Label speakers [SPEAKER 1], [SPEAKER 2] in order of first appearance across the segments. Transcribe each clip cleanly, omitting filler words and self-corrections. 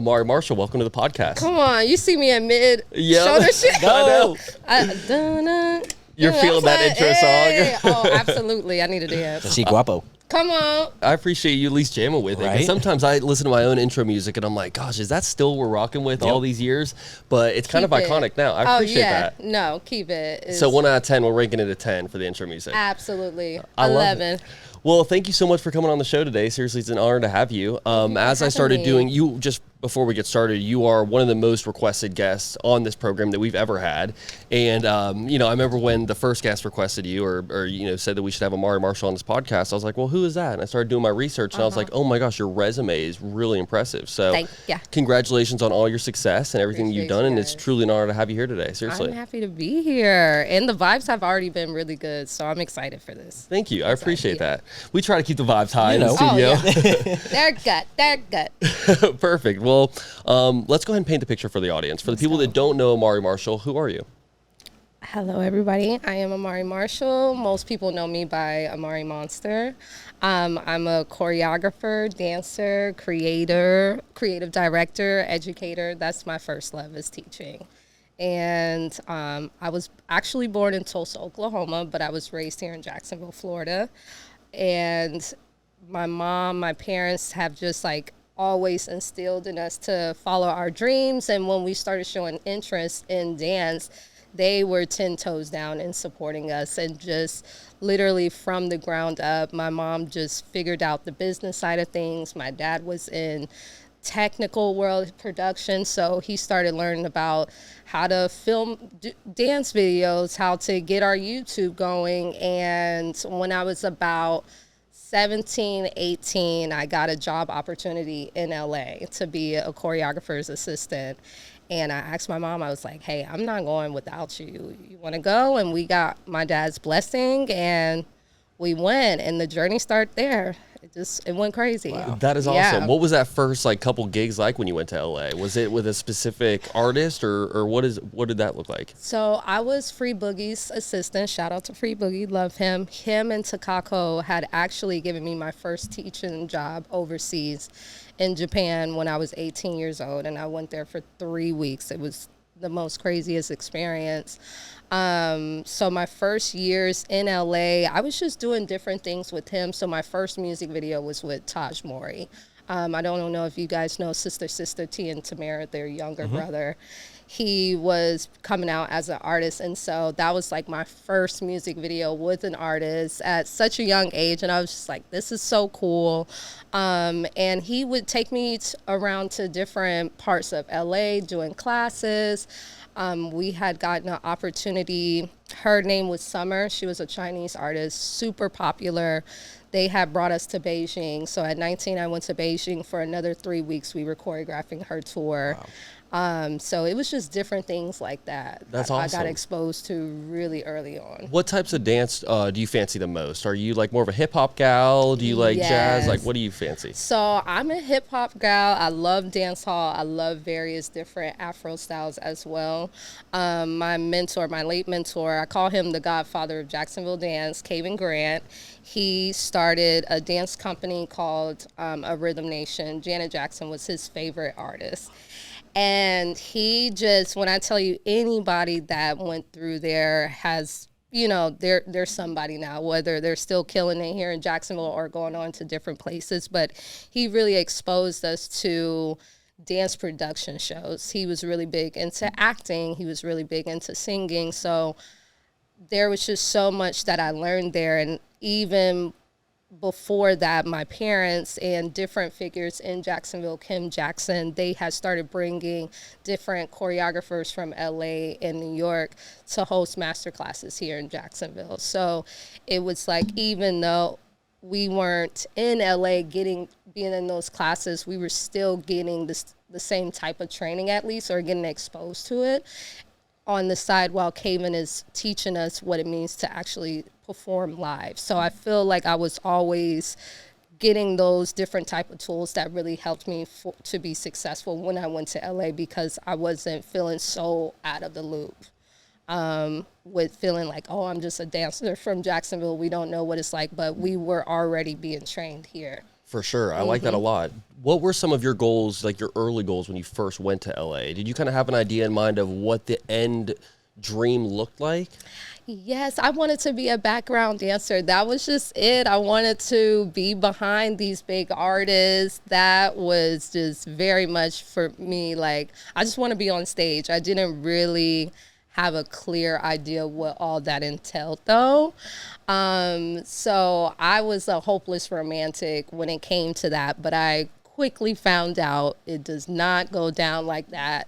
[SPEAKER 1] Amari Marshall, welcome to the podcast.
[SPEAKER 2] Come on, you see me in mid shoulder shit.
[SPEAKER 1] Go. You're feeling that intro song.
[SPEAKER 2] Oh, absolutely. I need to dance.
[SPEAKER 3] Si guapo.
[SPEAKER 2] Come on.
[SPEAKER 1] I appreciate you at least jamming with it. 'Cause
[SPEAKER 3] Right?
[SPEAKER 1] sometimes I listen to my own intro music and I'm like, gosh, is that still what we're rocking with all these years? But it's kind of
[SPEAKER 2] Keep it.
[SPEAKER 1] iconic now. I appreciate that.
[SPEAKER 2] No, keep it. It's
[SPEAKER 1] So 1 out of 10, we're ranking it a 10 for the intro music.
[SPEAKER 2] absolutely.
[SPEAKER 1] I love
[SPEAKER 2] 11.
[SPEAKER 1] it. Well, thank you so much for coming on the show today. Seriously, it's an honor to have you. As I started
[SPEAKER 2] me.
[SPEAKER 1] doing, you just before we get started, you are one of the most requested guests on this program that we've ever had. And, I remember when the first guest requested you or said that we should have Amari Marshall on this podcast, I was like, well, who is that? And I started doing my research and I was like, oh my gosh, your resume is really impressive. So
[SPEAKER 2] Thank you.
[SPEAKER 1] congratulations on all your success and everything you've
[SPEAKER 2] Appreciate
[SPEAKER 1] done.
[SPEAKER 2] you
[SPEAKER 1] And it's
[SPEAKER 2] guys.
[SPEAKER 1] truly an honor to have you here today. Seriously.
[SPEAKER 2] I'm happy to be here. And the vibes have already been really good, so I'm excited for this.
[SPEAKER 1] Thank you. I appreciate
[SPEAKER 2] yeah.
[SPEAKER 1] that. We try to keep the vibes high in the
[SPEAKER 3] know.
[SPEAKER 2] Oh,
[SPEAKER 1] studio.
[SPEAKER 2] yeah. They're good.
[SPEAKER 1] Perfect. Well, let's go ahead and paint the picture for the audience. For the people that don't know Amari Marshall, who are you?
[SPEAKER 2] Hello, everybody. I am Amari Marshall. Most people know me by Amari Monster. I'm a choreographer, dancer, creator, creative director, educator. That's my first love is teaching. And I was actually born in Tulsa, Oklahoma, but I was raised here in Jacksonville, Florida. And my parents have just always instilled in us to follow our dreams. And when we started showing interest in dance, they were 10 toes down in supporting us, and just literally from the ground up, my mom just figured out the business side of things. My dad was in technical world production, so he started learning about how to film dance videos, how to get our YouTube going. And when I was about 17, 18, I got a job opportunity in LA to be a choreographer's assistant. And I asked my mom, I was like, hey, I'm not going without you. You want to go? And we got my dad's blessing and we went, and the journey started there. It went crazy.
[SPEAKER 3] Wow.
[SPEAKER 1] That is awesome.
[SPEAKER 2] Yeah.
[SPEAKER 1] What was that first couple gigs like when you went to LA? Was it with a specific artist or what did that look like?
[SPEAKER 2] So I was Free Boogie's assistant. Shout out to Free Boogie, love him. Him and Takako had actually given me my first teaching job overseas in Japan when I was 18 years old, and I went there for 3 weeks. It was the most craziest experience. So my first years in LA, I was just doing different things with him. So my first music video was with Taj Mori. I don't know if you guys know Sister T and Tamara, their younger brother. He was coming out as an artist, and so that was my first music video with an artist at such a young age, and I was just like, this is so cool. And he would take me around to different parts of LA doing classes. We had gotten an opportunity. Her name was Summer. She was a Chinese artist, super popular. They had brought us to Beijing. So at 19, I went to Beijing for another 3 weeks. We were choreographing her tour.
[SPEAKER 3] Wow.
[SPEAKER 2] So it was just different things like that.
[SPEAKER 1] That's
[SPEAKER 2] I
[SPEAKER 1] awesome.
[SPEAKER 2] got exposed to really early on.
[SPEAKER 1] What types of dance do you fancy the most? Are you more of a hip hop gal? Do you like jazz?
[SPEAKER 2] Yes.
[SPEAKER 1] What do you fancy?
[SPEAKER 2] So I'm a hip hop gal. I love dance hall. I love various different Afro styles as well. My late mentor, I call him the godfather of Jacksonville dance, Kevin Grant. He started a dance company called A Rhythm Nation. Janet Jackson was his favorite artist. And he just, when I tell you, anybody that went through there has, they're somebody now, whether they're still killing it here in Jacksonville or going on to different places. But he really exposed us to dance production shows. He was really big into acting. He was really big into singing. So there was just so much that I learned there. And even before that, my parents and different figures in Jacksonville, Kim Jackson, they had started bringing different choreographers from LA and New York to host master classes here in Jacksonville. So it was even though we weren't in LA being in those classes, we were still getting the same type of training at least, or getting exposed to it on the side while Kaven is teaching us what it means to actually perform live. So I feel like I was always getting those different type of tools that really helped me to be successful when I went to LA, because I wasn't feeling so out of the loop with feeling oh, I'm just a dancer from Jacksonville. We don't know what it's like, but we were already being trained here.
[SPEAKER 1] For sure. I like that a lot. What were some of your goals, like your early goals when you first went to LA? Did you kind of have an idea in mind of what the end dream looked like?
[SPEAKER 2] Yes, I wanted to be a background dancer. That was just it. I wanted to be behind these big artists. That was just very much for me. Like, I just want to be on stage. I didn't really have a clear idea what all that entailed, though. So I was a hopeless romantic when it came to that, but I quickly found out it does not go down like that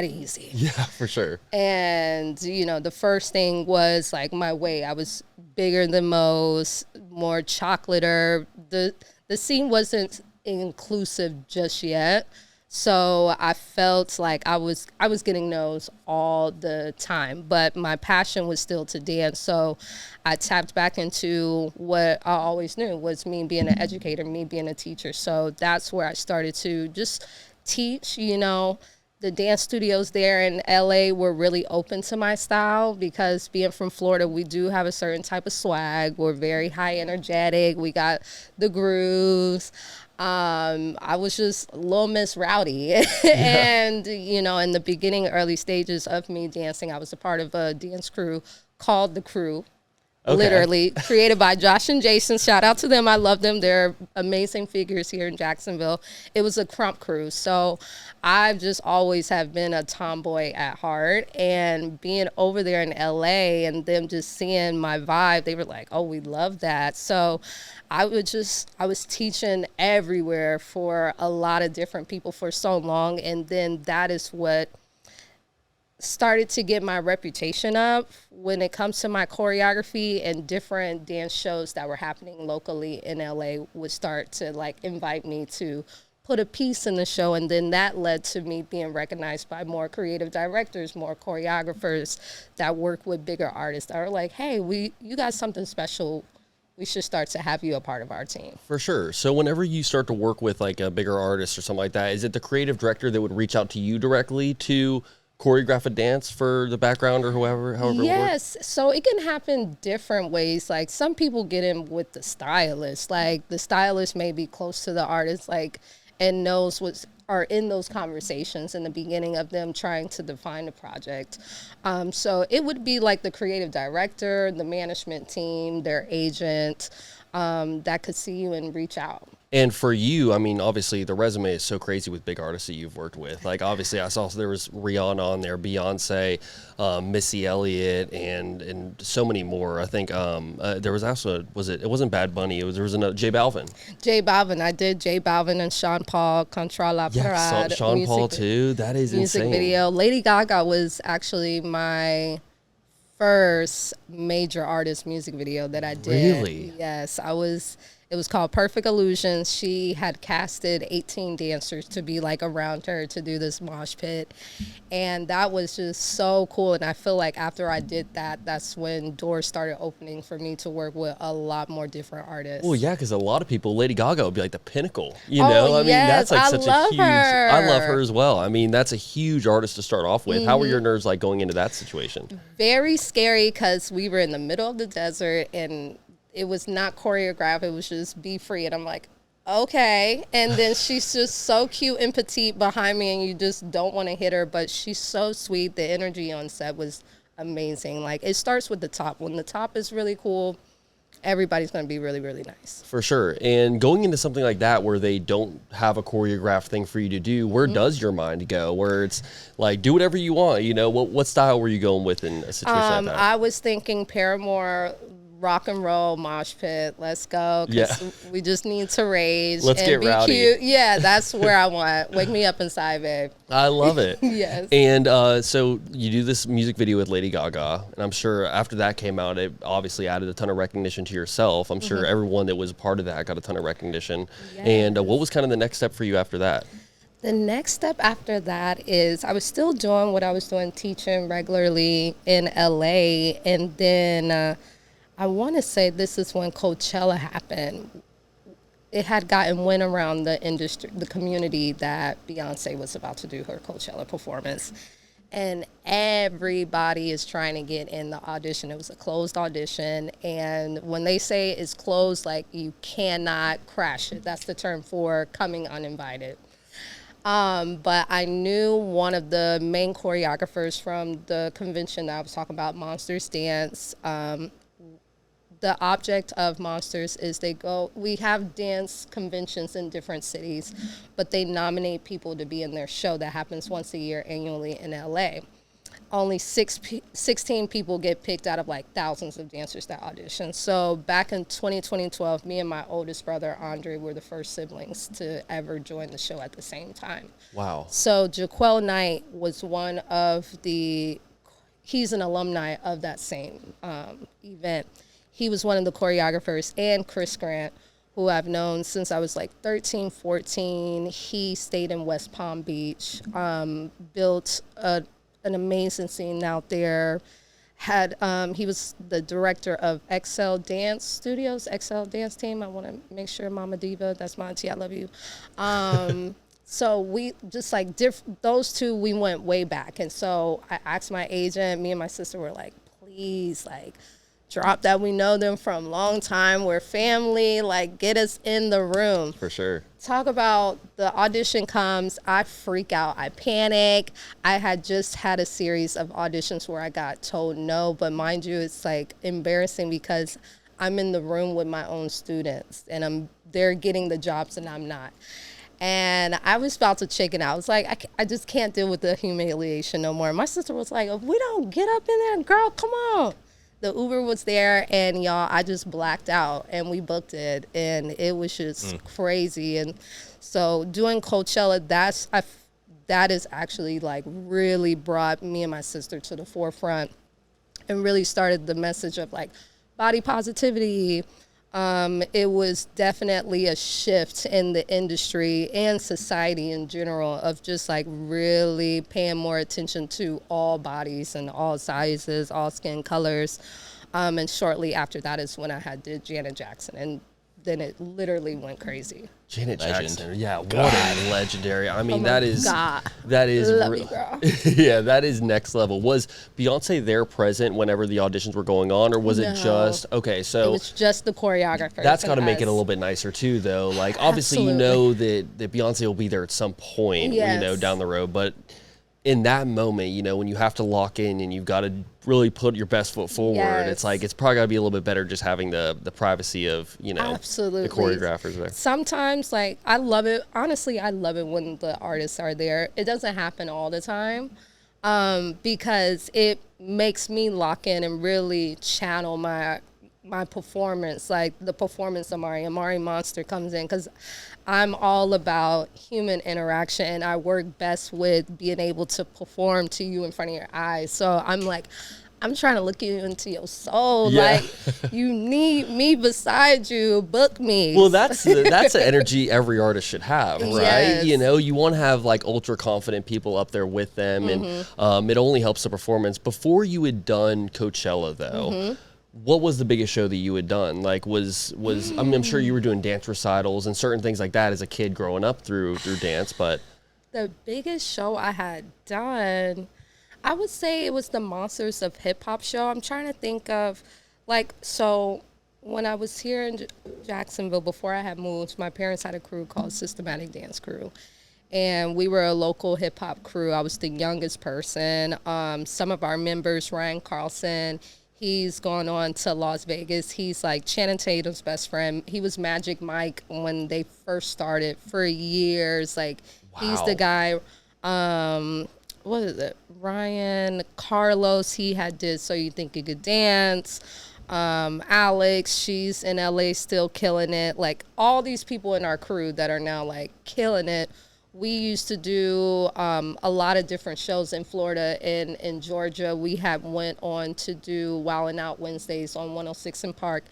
[SPEAKER 2] easy.
[SPEAKER 1] Yeah, for sure.
[SPEAKER 2] And, the first thing was like my weight. I was bigger than most, more chocolater. The scene wasn't inclusive just yet. So I felt like I was getting no's all the time, but my passion was still to dance. So I tapped back into what I always knew was me being an educator, me being a teacher. So that's where I started to just teach, The dance studios there in LA were really open to my style because being from Florida, we do have a certain type of swag. We're very high energetic. We got the grooves. I was just Little Miss Rowdy. And, in the beginning, early stages of me dancing, I was a part of a dance crew called The Crew. Okay. Literally created by Josh and Jason. Shout out to them. I love them. They're amazing figures here in Jacksonville. It was a crump crew. So I've just always have been a tomboy at heart, and being over there in LA and them just seeing my vibe, they were like, oh, we love that. So I was teaching everywhere for a lot of different people for so long. And then that is what started to get my reputation up when it comes to my choreography, and different dance shows that were happening locally in LA would start to invite me to put a piece in the show. And then that led to me being recognized by more creative directors, more choreographers that work with bigger artists that are like, hey, you got something special. We should start to have you a part of our team.
[SPEAKER 1] For sure. So whenever you start to work with like a bigger artist or something like that, is it the creative director that would reach out to you directly to choreograph a dance for the background or however
[SPEAKER 2] yes.
[SPEAKER 1] It works?
[SPEAKER 2] So it can happen different ways. Like, some people get in with the stylist. Like, the stylist may be close to the artist, and knows what are in those conversations in the beginning of them trying to define the project. So it would be like the creative director, the management team, their agent, that could see you and reach out.
[SPEAKER 1] And for you, I mean, obviously the resume is so crazy with big artists that you've worked with. Like, obviously I saw there was Rihanna on there, Beyoncé, Missy Elliott, and so many more. I think there was also, it wasn't Bad Bunny, there was another, J Balvin.
[SPEAKER 2] J Balvin, I did J Balvin and Sean Paul, Contra La Parade.
[SPEAKER 1] Yeah, Sean Paul too, that is
[SPEAKER 2] music
[SPEAKER 1] insane.
[SPEAKER 2] Video. Lady Gaga was actually my first major artist music video that I did.
[SPEAKER 1] Really?
[SPEAKER 2] Yes, it was called Perfect Illusions. She had casted 18 dancers to be around her to do this mosh pit. And that was just so cool. And I feel like after I did that, that's when doors started opening for me to work with a lot more different artists.
[SPEAKER 1] Well, yeah, because a lot of people, Lady Gaga would be like the pinnacle, I mean,
[SPEAKER 2] yes,
[SPEAKER 1] that's such a huge, I love
[SPEAKER 2] her.
[SPEAKER 1] her as well. I mean, that's a huge artist to start off with. How were your nerves going into that situation?
[SPEAKER 2] Very scary, because we were in the middle of the desert and it was not choreographed. It was just be free. And I'm like, okay. And then she's just so cute and petite behind me, and you just don't want to hit her, but she's so sweet. The energy on set was amazing. It starts with the top. When the top is really cool, everybody's going to be really, really nice.
[SPEAKER 1] For sure. And going into something like that where they don't have a choreographed thing for you to do, where does your mind go? Where it's like, do whatever you want. What style were you going with in a situation like that?
[SPEAKER 2] I was thinking Paramore, rock and roll mosh pit. Let's go. We just need to rage.
[SPEAKER 1] Let's
[SPEAKER 2] and
[SPEAKER 1] get
[SPEAKER 2] be
[SPEAKER 1] rowdy.
[SPEAKER 2] Cute. Yeah, that's where I want. Wake me up inside, babe.
[SPEAKER 1] I love it.
[SPEAKER 2] Yes.
[SPEAKER 1] And so you do this music video with Lady Gaga, and I'm sure after that came out, it obviously added a ton of recognition to yourself. I'm sure everyone that was a part of that got a ton of recognition. Yes. And what was kind of the next step for you after that?
[SPEAKER 2] The next step after that is I was still doing what I was doing, teaching regularly in LA, and then I want to say this is when Coachella happened. It had gotten wind around the industry, the community, that Beyoncé was about to do her Coachella performance. and everybody is trying to get in the audition. It was a closed audition, and when they say it's closed, like, you cannot crash it. That's the term for coming uninvited. But I knew one of the main choreographers from the convention that I was talking about, Monsters Dance. The object of Monsters is we have dance conventions in different cities, but they nominate people to be in their show that happens once a year annually in LA. Only 16 people get picked out of like thousands of dancers that audition. So back in 2012, me and my oldest brother, Andre, were the first siblings to ever join the show at the same time.
[SPEAKER 1] Wow.
[SPEAKER 2] So Jaquel Knight was he's an alumni of that same event. He was one of the choreographers, and Chris Grant, who I've known since I was like 13, 14. He stayed in West Palm Beach, built an amazing scene out there. He was the director of XL Dance Studios, XL Dance Team. I want to make sure, Mama Diva, that's my auntie, I love you. So we just like those two, we went way back. And so I asked my agent, me and my sister were like, please, like, drop that. We know them from a long time. We're family. Like, get us in the room.
[SPEAKER 1] For sure.
[SPEAKER 2] Talk about the audition comes. I freak out. I panic. I had just had a series of auditions where I got told no. But mind you, it's like embarrassing because I'm in the room with my own students and they're getting the jobs and I'm not. And I was about to chicken out. I was like, I just can't deal with the humiliation no more. My sister was like, if we don't get up in there, girl, come on. The Uber was there, and y'all, I just blacked out, and we booked it, and it was just crazy. And so doing Coachella, that is actually like really brought me and my sister to the forefront, and really started the message of like body positivity. It was definitely a shift in the industry and society in general of just like really paying more attention to all bodies and all sizes, all skin colors. And shortly after that is when I did Janet Jackson, and then it literally went crazy.
[SPEAKER 1] Janet Jackson, yeah, what
[SPEAKER 3] God.
[SPEAKER 1] a legendary. I mean,
[SPEAKER 2] Oh
[SPEAKER 1] that is
[SPEAKER 2] Love you, girl.
[SPEAKER 1] yeah, that is next level. Was Beyonce there present whenever the auditions were going on, or was it just okay? So
[SPEAKER 2] it was just the choreographer.
[SPEAKER 1] that's got to make it a little bit nicer too, though. Like, obviously, you know that Beyonce will be there at some point, you know,
[SPEAKER 2] Yes.
[SPEAKER 1] down the road, but in that moment, you know, when you have to lock in and you've got to really put your best foot forward, it's like, it's probably got to be a little bit better just having the privacy of, you know,
[SPEAKER 2] Absolutely.
[SPEAKER 1] the choreographers there.
[SPEAKER 2] Sometimes, like, I love it. Honestly, I love it when the artists are there. It doesn't happen all the time because it makes me lock in and really channel my performance, like the performance Amari Monster comes in, because I'm all about human interaction and I work best with being able to perform to you in front of your eyes. So I'm like, I'm trying to look you into your soul.
[SPEAKER 1] Yeah.
[SPEAKER 2] Like, you need me beside you, book me.
[SPEAKER 1] Well, that's an energy every artist should have, right?
[SPEAKER 2] Yes.
[SPEAKER 1] You know, you want to have like ultra confident people up there with them, and it only helps the performance. Before you had done Coachella, though, what was the biggest show that you had done? Like, I mean, I'm sure you were doing dance recitals and certain things like that as a kid growing up through dance, but
[SPEAKER 2] the biggest show I had done, I would say it was the Monsters of Hip Hop show. I'm trying to think of, like, so when I was here in Jacksonville, before I had moved, my parents had a crew called Systematic Dance Crew. And we were a local hip hop crew. I was the youngest person. Some of our members, Ryan Carlson, he's gone on to Las Vegas. He's like Channing Tatum's best friend. He was Magic Mike when they first started for years. Like, he's the guy. What is it? Ryan Carlos, he did So You Think You Could Dance. Alex, she's in LA still killing it. Like, all these people in our crew that are now like killing it. We used to do a lot of different shows in Florida and in Georgia. We went on to do Wildin' Out Wednesdays on 106 in Park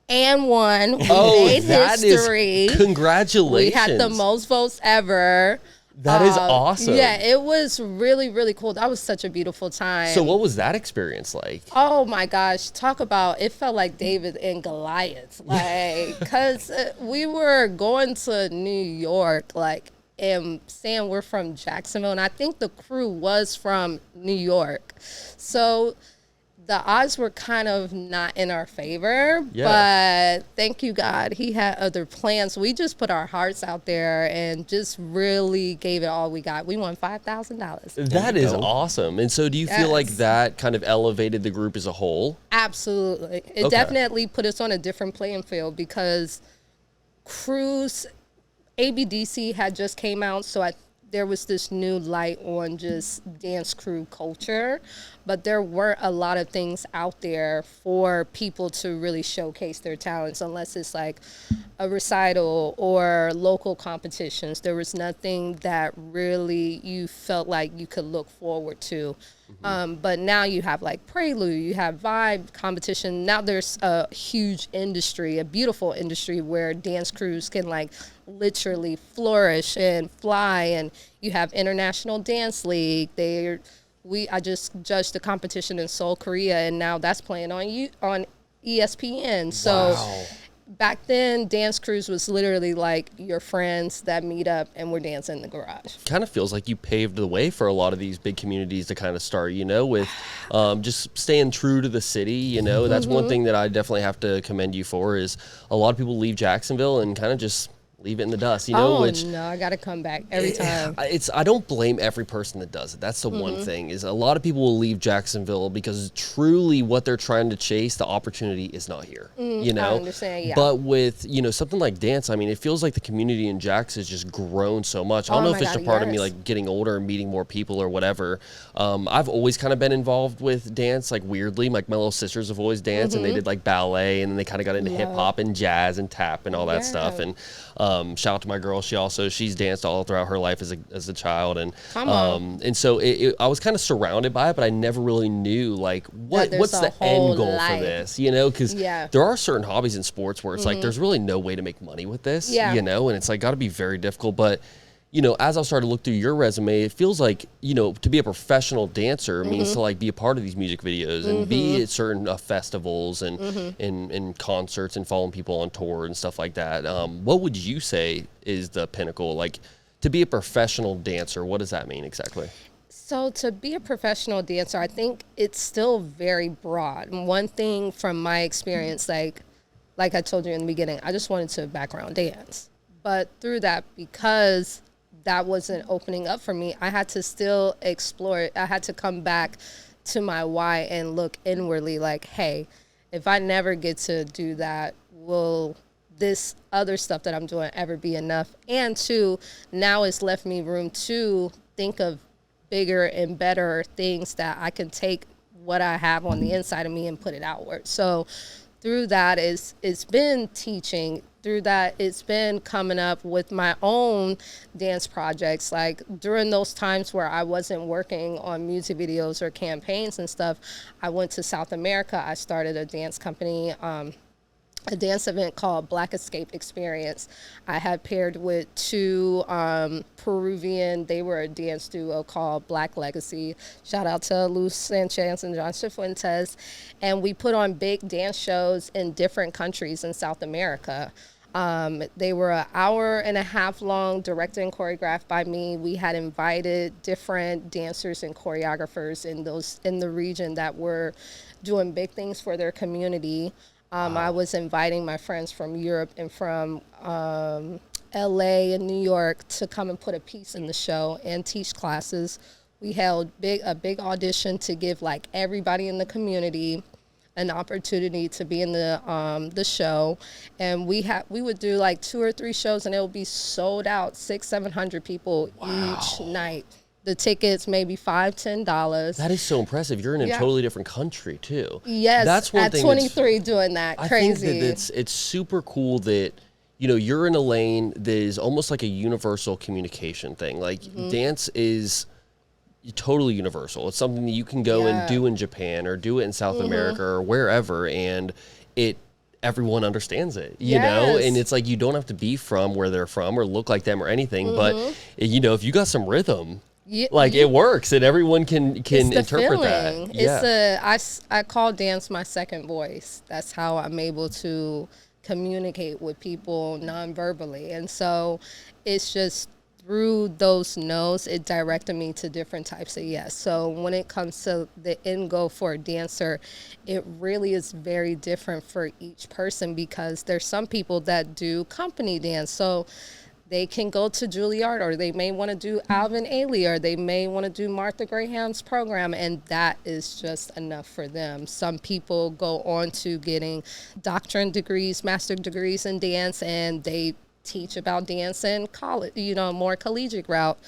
[SPEAKER 2] and won. We made history.
[SPEAKER 1] Congratulations.
[SPEAKER 2] We had the most votes ever.
[SPEAKER 1] That is awesome.
[SPEAKER 2] Yeah, it was really, really cool. That was such a beautiful time.
[SPEAKER 1] So what was that experience like?
[SPEAKER 2] Oh my gosh, talk about, it felt like David and Goliath. Like, because we were going to New York, like, and saying we're from Jacksonville, and I think the crew was from New York. So the odds were kind of not in our favor, but thank you, God. He had other plans. We just put our hearts out there and just really gave it all we got. We won $5,000.
[SPEAKER 1] That is awesome. And so do you feel like that kind of elevated the group as a whole?
[SPEAKER 2] Absolutely. It definitely put us on a different playing field because crews, ABDC had just came out, so there was this new light on just dance crew culture, but there weren't a lot of things out there for people to really showcase their talents unless it's like a recital or local competitions. There was nothing that really you felt like you could look forward to. But now you have like Prelude, you have Vibe competition. Now there's a huge industry, a beautiful industry where dance crews can like literally flourish and fly. And you have International Dance League. I just judged the competition in Seoul, Korea, and now that's playing on ESPN. So back then, dance crews was literally like your friends that meet up and we're dancing in the garage.
[SPEAKER 1] Kind of feels like you paved the way for a lot of these big communities to kind of start, with just staying true to the city, That's one thing that I definitely have to commend you for is a lot of people leave Jacksonville and kind of just leave it in the dust,
[SPEAKER 2] which, no, I got to come back every time.
[SPEAKER 1] I don't blame every person that does it. That's the one thing is a lot of people will leave Jacksonville because truly what they're trying to chase, the opportunity is not here,
[SPEAKER 2] I understand, yeah.
[SPEAKER 1] But with, something like dance, I mean, it feels like the community in Jax has just grown so much. I don't know if it's a part of me like getting older and meeting more people or whatever. I've always kind of been involved with dance, like weirdly, like my little sisters have always danced and they did like ballet and then they kind of got into hip hop and jazz and tap and all that stuff. And shout out to my girl. She's danced all throughout her life as a child, and so I was kind of surrounded by it, but I never really knew like what's the end goal for this, because there are certain hobbies in sports where it's like there's really no way to make money with this, and it's like got to be very difficult. But as I started to look through your resume, it feels like, to be a professional dancer means to like be a part of these music videos and be at certain festivals and concerts and following people on tour and stuff like that. What would you say is the pinnacle? Like to be a professional dancer, what does that mean exactly?
[SPEAKER 2] So to be a professional dancer, I think it's still very broad. And one thing from my experience, like I told you in the beginning, I just wanted to background dance. But through that, because that wasn't opening up for me, I had to still explore it. I had to come back to my why and look inwardly like, hey, if I never get to do that, will this other stuff that I'm doing ever be enough? And two, now it's left me room to think of bigger and better things that I can take what I have on the inside of me and put it outward. So through that, it's been teaching. Through that, it's been coming up with my own dance projects. Like during those times where I wasn't working on music videos or campaigns and stuff, I went to South America. I started a dance company, a dance event called Black Escape Experience. I had paired with two Peruvian, they were a dance duo called Black Legacy. Shout out to Luz Sanchez and John Cifuentes. And we put on big dance shows in different countries in South America. They were an hour and a half long, directed and choreographed by me. We had invited different dancers and choreographers in the region that were doing big things for their community. I was inviting my friends from Europe and from LA and New York to come and put a piece in the show and teach classes. We held a big audition to give like everybody in the community an opportunity to be in the show, and we would do like 2 or 3 shows and it would be sold out, 600-700 people each night. The tickets maybe $5-10.
[SPEAKER 1] That is so impressive. You're in a totally different country too.
[SPEAKER 2] Yes,
[SPEAKER 1] that's one
[SPEAKER 2] at
[SPEAKER 1] thing
[SPEAKER 2] 23 doing that. Crazy.
[SPEAKER 1] I think that it's super cool that you're in a lane that is almost like a universal communication thing. Like dance is totally universal. It's something that you can go and do in Japan or do it in South America or wherever, and everyone understands it, you know? And it's like you don't have to be from where they're from or look like them or anything, but if you got some rhythm, it works and everyone can interpret
[SPEAKER 2] feeling.
[SPEAKER 1] that.
[SPEAKER 2] I call dance my second voice. That's how I'm able to communicate with people non-verbally. And so it's just through those no's, it directed me to different types of yes. So when it comes to the end goal for a dancer, it really is very different for each person, because there's some people that do company dance. So they can go to Juilliard, or they may want to do Alvin Ailey, or they may want to do Martha Graham's program, and that is just enough for them. Some people go on to getting doctorate degrees, master degrees in dance, and they teach about dance in college, more collegiate route.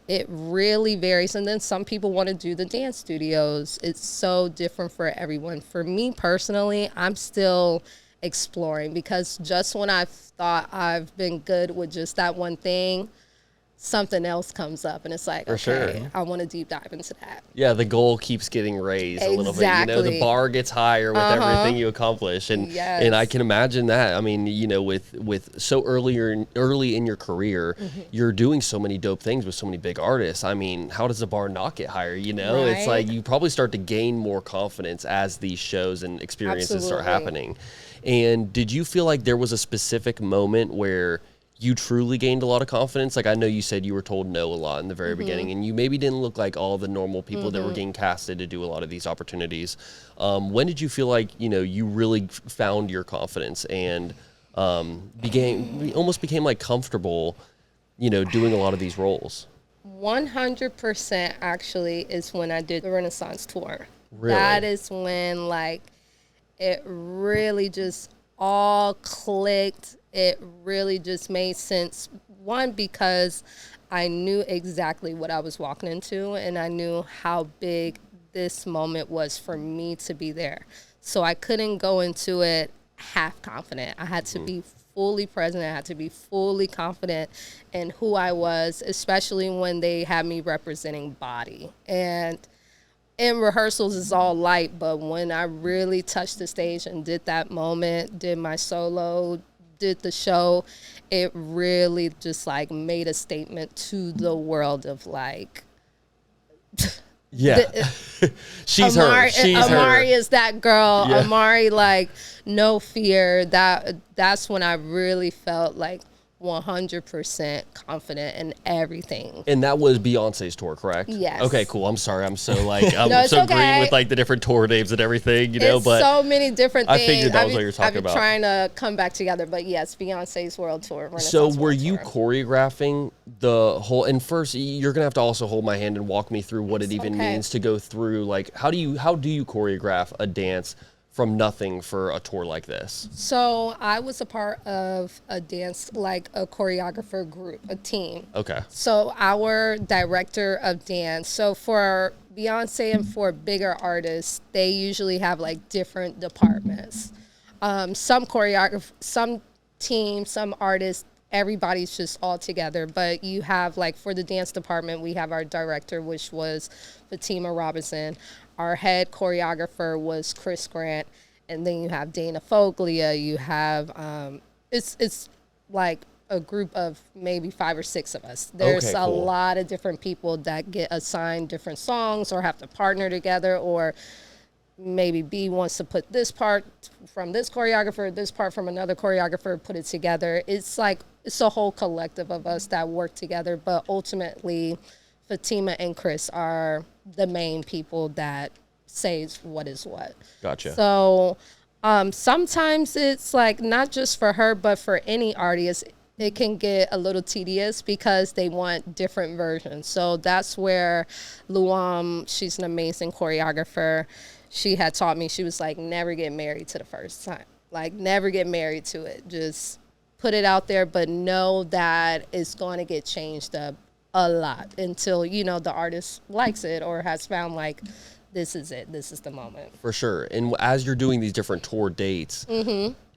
[SPEAKER 2] It really varies. And then some people want to do the dance studios. It's so different for everyone. For me personally, I'm still exploring, because just when I thought I've been good with just that one thing, something else comes up, and it's like, okay, I want to deep dive into that.
[SPEAKER 1] Yeah, the goal keeps getting raised a little bit. The bar gets higher with everything you accomplish, and I can imagine that. I mean, with so early in your career, you're doing so many dope things with so many big artists. I mean, how does the bar not get higher? Right? It's like you probably start to gain more confidence as these shows and experiences start happening. And did you feel like there was a specific moment where you truly gained a lot of confidence? Like, I know you said you were told no a lot in the very beginning, and you maybe didn't look like all the normal people that were getting casted to do a lot of these opportunities. When did you feel like, you really found your confidence and almost became like comfortable, doing a lot of these roles?
[SPEAKER 2] 100% actually is when I did the Renaissance tour.
[SPEAKER 1] Really?
[SPEAKER 2] That is when, like, it really just all clicked. It really just made sense. One, because I knew exactly what I was walking into, and I knew how big this moment was for me to be there. So I couldn't go into it half confident. I had to be fully present. I had to be fully confident in who I was, especially when they had me representing body. And in rehearsals, it's all light, but when I really touched the stage and did that moment, did my solo, did the show, it really just like made a statement to the world of like,
[SPEAKER 1] she's
[SPEAKER 2] Amari,
[SPEAKER 1] her.
[SPEAKER 2] Amari is that girl.
[SPEAKER 1] Yeah.
[SPEAKER 2] Amari, like, no fear. That's when I really felt like 100% confident in everything.
[SPEAKER 1] And that was Beyonce's tour, correct?
[SPEAKER 2] Yes.
[SPEAKER 1] Okay, cool. I'm sorry. I'm so like I'm
[SPEAKER 2] No,
[SPEAKER 1] so
[SPEAKER 2] okay.
[SPEAKER 1] green with like the different tour names and everything,
[SPEAKER 2] It's
[SPEAKER 1] but
[SPEAKER 2] so many different things.
[SPEAKER 1] I figured that was what you're talking about.
[SPEAKER 2] I've been trying to come back together, but yes, Beyonce's world tour. Renaissance
[SPEAKER 1] So were
[SPEAKER 2] World
[SPEAKER 1] you
[SPEAKER 2] Tour.
[SPEAKER 1] choreographing the whole? And first, you're gonna have to also hold my hand and walk me through what it even means to go through. Like, how do you choreograph a dance from nothing for a tour like this?
[SPEAKER 2] So I was a part of a dance, like a choreographer group, a team.
[SPEAKER 1] Okay.
[SPEAKER 2] So our director of dance, so for Beyonce and for bigger artists, they usually have like different departments. Some choreographers, some teams, some artists, everybody's just all together. But you have, like, for the dance department, we have our director, which was Fatima Robinson. Our head choreographer was Chris Grant. And then you have Dana Foglia. You have, it's like a group of maybe 5 or 6 of us. There's a lot of different people that get assigned different songs or have to partner together, or maybe B wants to put this part from this choreographer, this part from another choreographer, put it together. It's like, it's a whole collective of us that work together, but ultimately Fatima and Chris are the main people that says what is what.
[SPEAKER 1] Gotcha.
[SPEAKER 2] So sometimes it's like not just for her, but for any artist, it can get a little tedious because they want different versions. So that's where Luam, she's an amazing choreographer. She had taught me, she was like, never get married to the first time. Like, never get married to it. Just put it out there, but know that it's going to get changed up a lot until, you know, the artist likes it or has found like, this is it. This is the moment.
[SPEAKER 1] For sure. And as you're doing these different tour dates,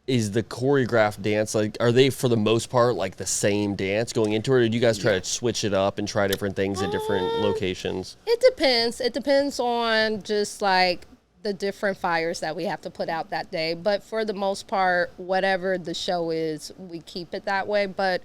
[SPEAKER 1] is the choreographed dance, like, are they for the most part like the same dance going into it, or do you guys try to switch it up and try different things at different locations?
[SPEAKER 2] It depends. It depends on just like the different fires that we have to put out that day. But for the most part, whatever the show is, we keep it that way. But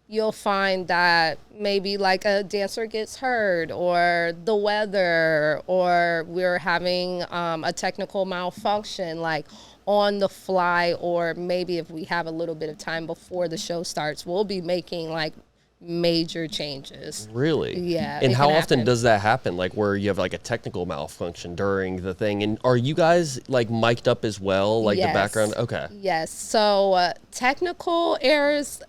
[SPEAKER 2] you'll find that maybe like a dancer gets hurt, or the weather, or we're having a technical malfunction, like on the fly, or maybe if we have a little bit of time before the show starts, we'll be making like major changes.
[SPEAKER 1] Really?
[SPEAKER 2] Yeah.
[SPEAKER 1] And
[SPEAKER 2] it
[SPEAKER 1] how
[SPEAKER 2] can
[SPEAKER 1] often
[SPEAKER 2] happen.
[SPEAKER 1] does that happen? Like where you have like a technical malfunction during the thing? And are you guys like mic'd up as well? Like the background? Okay.
[SPEAKER 2] Yes. So technical errors,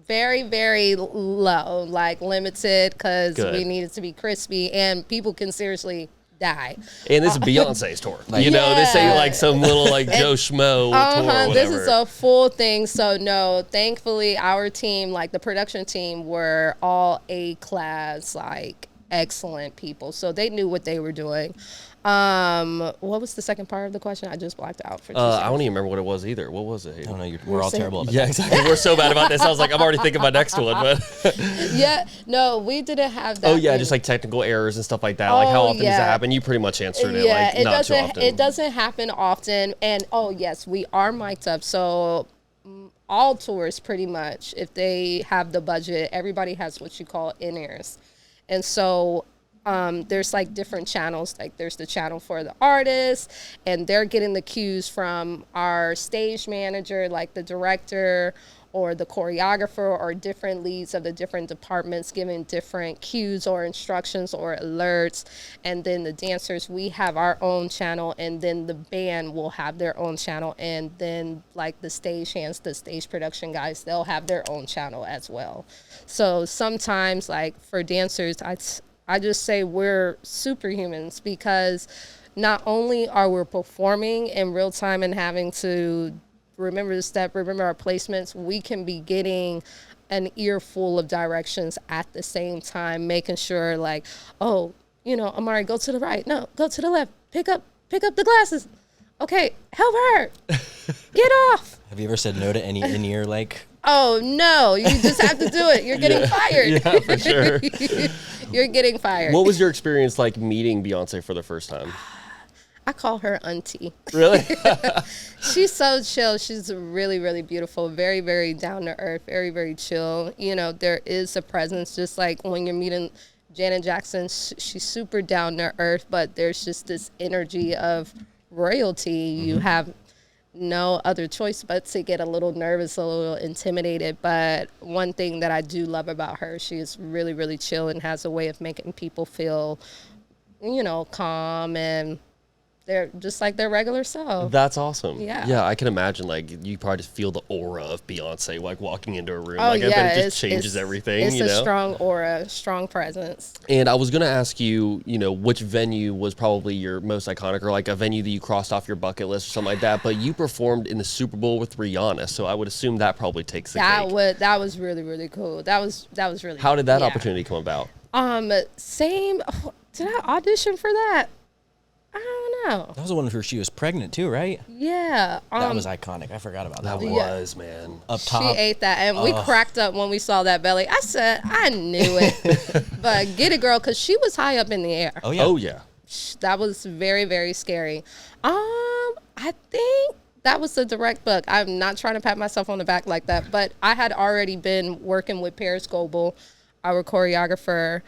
[SPEAKER 2] very, very low, like limited, because we
[SPEAKER 1] Good.
[SPEAKER 2] need it to be crispy and people can seriously die.
[SPEAKER 1] And this is Beyonce's tour. You know, this ain't like some little like Joe Schmo tour or whatever.
[SPEAKER 2] This is a full thing. So no, thankfully our team, like the production team, were all A-class, like excellent people. So they knew what they were doing. What was the second part of the question? I just blacked out for 2 seconds.
[SPEAKER 1] I don't even remember what it was either. What was it?
[SPEAKER 3] I don't know. We're all terrible at that.
[SPEAKER 1] Yeah, exactly. We're so bad about this. I was like, I'm already thinking my next one. But
[SPEAKER 2] Yeah, no, we didn't have that.
[SPEAKER 1] oh yeah,
[SPEAKER 2] many.
[SPEAKER 1] just like technical errors and stuff like that. Like how often does that happen? You pretty much answered it.
[SPEAKER 2] Yeah,
[SPEAKER 1] Like
[SPEAKER 2] it
[SPEAKER 1] not too
[SPEAKER 2] doesn't.
[SPEAKER 1] often.
[SPEAKER 2] It doesn't happen often. And oh yes, we are mic'd up. So all tours, pretty much, if they have the budget, everybody has what you call in-ears, and so. There's like different channels, like there's the channel for the artist and they're getting the cues from our stage manager, like the director or the choreographer or different leads of the different departments giving different cues or instructions or alerts. And then the dancers, we have our own channel, and then the band will have their own channel, and then like the stage hands, the stage production guys, they'll have their own channel as well. So sometimes like for dancers, I just say we're superhumans because not only are we performing in real time and having to remember the step, remember our placements, we can be getting an earful of directions at the same time, making sure like, oh, you know, Amari, go to the right. No, go to the left. Pick up the glasses. Okay, help her. Get off.
[SPEAKER 3] Have you ever said no to any in-ear like?
[SPEAKER 2] Oh no, you just have to do it. You're getting fired.
[SPEAKER 1] Yeah, for sure.
[SPEAKER 2] You're getting fired.
[SPEAKER 1] What was your experience like meeting Beyonce for the first time?
[SPEAKER 2] I call her auntie.
[SPEAKER 1] Really?
[SPEAKER 2] She's so chill. She's really, really beautiful. Very, very down to earth. Very, very chill. You know, there is a presence, just like when you're meeting Janet Jackson. She's super down to earth, but there's just this energy of royalty. You have no other choice but to get a little nervous, a little intimidated. But one thing that I do love about her, she is really, really chill and has a way of making people feel, you know, calm, and they're just like their regular self.
[SPEAKER 1] That's awesome.
[SPEAKER 2] Yeah.
[SPEAKER 1] Yeah, I can imagine like you probably just feel the aura of Beyonce like walking into a room.
[SPEAKER 2] Oh,
[SPEAKER 1] Like I bet
[SPEAKER 2] yeah,
[SPEAKER 1] it just changes everything.
[SPEAKER 2] It's
[SPEAKER 1] you
[SPEAKER 2] a
[SPEAKER 1] know?
[SPEAKER 2] strong aura, strong presence.
[SPEAKER 1] And I was gonna ask you, you know, which venue was probably your most iconic, or like a venue that you crossed off your bucket list or something like that. But you performed in the Super Bowl with Rihanna, so I would assume that probably takes the cake.
[SPEAKER 2] That was really, really cool. That was really.
[SPEAKER 1] How did that
[SPEAKER 2] yeah.
[SPEAKER 1] opportunity come about?
[SPEAKER 2] Same. Did I audition for that? I don't know.
[SPEAKER 3] That was the one where she was pregnant too, right?
[SPEAKER 2] Yeah.
[SPEAKER 3] That was iconic. I forgot about that.
[SPEAKER 1] That
[SPEAKER 3] one.
[SPEAKER 1] was, man.
[SPEAKER 3] Up top.
[SPEAKER 2] She ate that, and we cracked up when we saw that belly. I said, I knew it. But get it, girl, because she was high up in the air.
[SPEAKER 3] Oh yeah.
[SPEAKER 1] Oh yeah.
[SPEAKER 2] That was very, very scary. I think that was the direct book. I'm not trying to pat myself on the back like that, but I had already been working with Paris Goebel, our choreographer,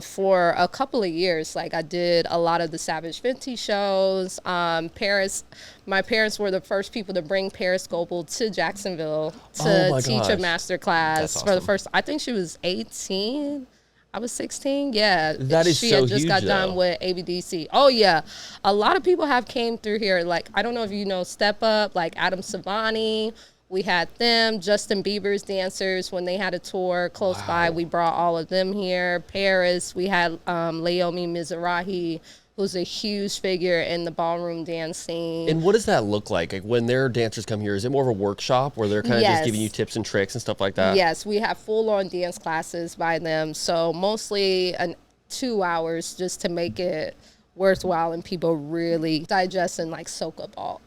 [SPEAKER 2] for a couple of years. Like I did a lot of the Savage Fenty shows. My parents were the first people to bring Paris Goebel to Jacksonville to teach a master class for the first. I think she was 18. I was 16. Yeah,
[SPEAKER 1] That is
[SPEAKER 2] she
[SPEAKER 1] so
[SPEAKER 2] had just
[SPEAKER 1] huge,
[SPEAKER 2] got done
[SPEAKER 1] though.
[SPEAKER 2] with ABDC. Oh yeah, a lot of people have came through here. Like I don't know if you know Step Up, like Adam Savani. We had them, Justin Bieber's dancers when they had a tour close by. We brought all of them here. Paris, we had Laomi Mizrahi, who's a huge figure in the ballroom dance scene.
[SPEAKER 1] And what does that look like? Like when their dancers come here, is it more of a workshop where they're kind of just giving you tips and tricks and stuff like that?
[SPEAKER 2] Yes, we have full-on dance classes by them. So mostly 2 hours just to make it worthwhile and people really digest and like soak up all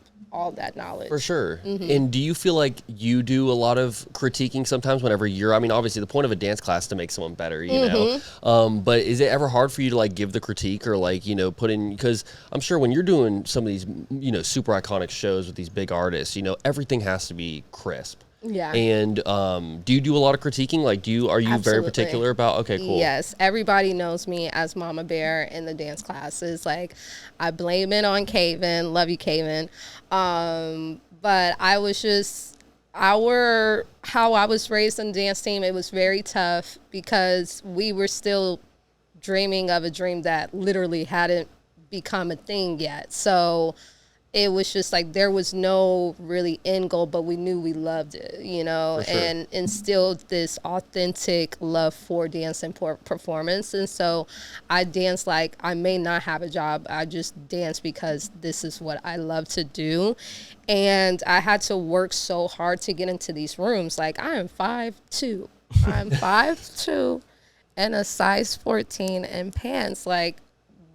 [SPEAKER 2] that knowledge.
[SPEAKER 1] For sure. And do you feel like you do a lot of critiquing sometimes whenever I mean, obviously the point of a dance class is to make someone better, you know? But is it ever hard for you to like give the critique or like, you know, put in, because I'm sure when you're doing some of these, you know, super iconic shows with these big artists, you know, everything has to be crisp.
[SPEAKER 2] Yeah.
[SPEAKER 1] And do you do a lot of critiquing? Like, are you very
[SPEAKER 2] Absolutely.
[SPEAKER 1] particular about, okay, cool.
[SPEAKER 2] Yes, everybody knows me as Mama Bear in the dance classes. Like, I blame it on Kaven. Love you, Kaven. But I was just how I was raised in the dance team, it was very tough because we were still dreaming of a dream that literally hadn't become a thing yet. So it was just like there was no really end goal, but we knew we loved it, you know,
[SPEAKER 1] For sure.
[SPEAKER 2] and instilled this authentic love for dance and performance. And so I dance like I may not have a job. I just dance because this is what I love to do. And I had to work so hard to get into these rooms. Like I am 5'2". I'm 5'2" and a size 14 in pants. Like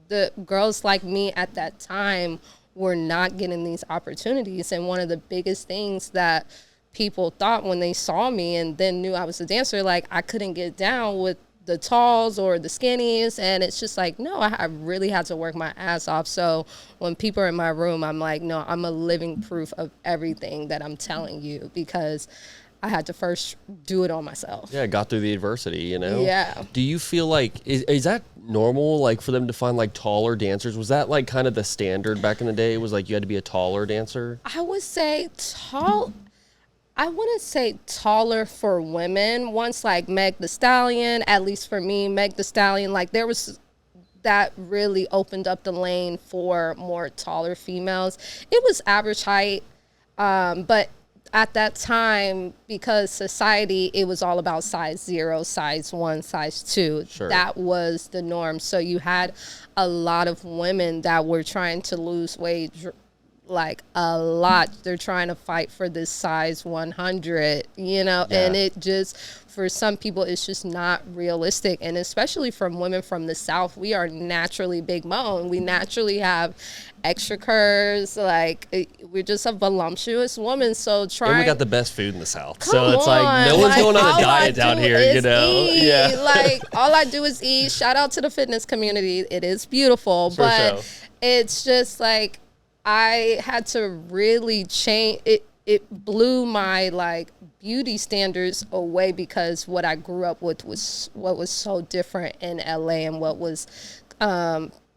[SPEAKER 2] the girls like me at that time were not getting these opportunities. And one of the biggest things that people thought when they saw me and then knew I was a dancer, like I couldn't get down with the talls or the skinnies. And it's just like, no, I really had to work my ass off. So when people are in my room, I'm like, no, I'm a living proof of everything that I'm telling you, because I had to first do it on myself.
[SPEAKER 1] Yeah, got through the adversity, you know?
[SPEAKER 2] Yeah.
[SPEAKER 1] Do you feel like, is that normal, like, for them to find, like, taller dancers? Was that, like, kind of the standard back in the day? It was, like, you had to be a taller dancer?
[SPEAKER 2] I would say I wouldn't say taller for women. Once, like, Meg Thee Stallion, at least for me, Meg Thee Stallion, like, there was that really opened up the lane for more taller females. It was average height, but at that time, because society, it was all about size 0, size 1, size 2.
[SPEAKER 1] Sure.
[SPEAKER 2] That was the norm. So you had a lot of women that were trying to lose weight, like a lot. They're trying to fight for this size 100, you know,
[SPEAKER 1] Yeah.
[SPEAKER 2] and it just, for some people, it's just not realistic. And especially from women from the South, we are naturally big bone. We naturally have extra curves. Like, we're just a voluptuous woman. So
[SPEAKER 1] And we got the best food in the South.
[SPEAKER 2] Come
[SPEAKER 1] So it's like, no
[SPEAKER 2] on.
[SPEAKER 1] one's
[SPEAKER 2] Like,
[SPEAKER 1] going on
[SPEAKER 2] all
[SPEAKER 1] a
[SPEAKER 2] I
[SPEAKER 1] diet down
[SPEAKER 2] do
[SPEAKER 1] here, you
[SPEAKER 2] is
[SPEAKER 1] know?
[SPEAKER 2] eat.
[SPEAKER 1] Yeah.
[SPEAKER 2] Like, all I do is eat. Shout out to the fitness community. It is beautiful.
[SPEAKER 1] For
[SPEAKER 2] but
[SPEAKER 1] sure.
[SPEAKER 2] it's just like, I had to really change it. It blew my like beauty standards away, because what I grew up with was what was so different in LA and what was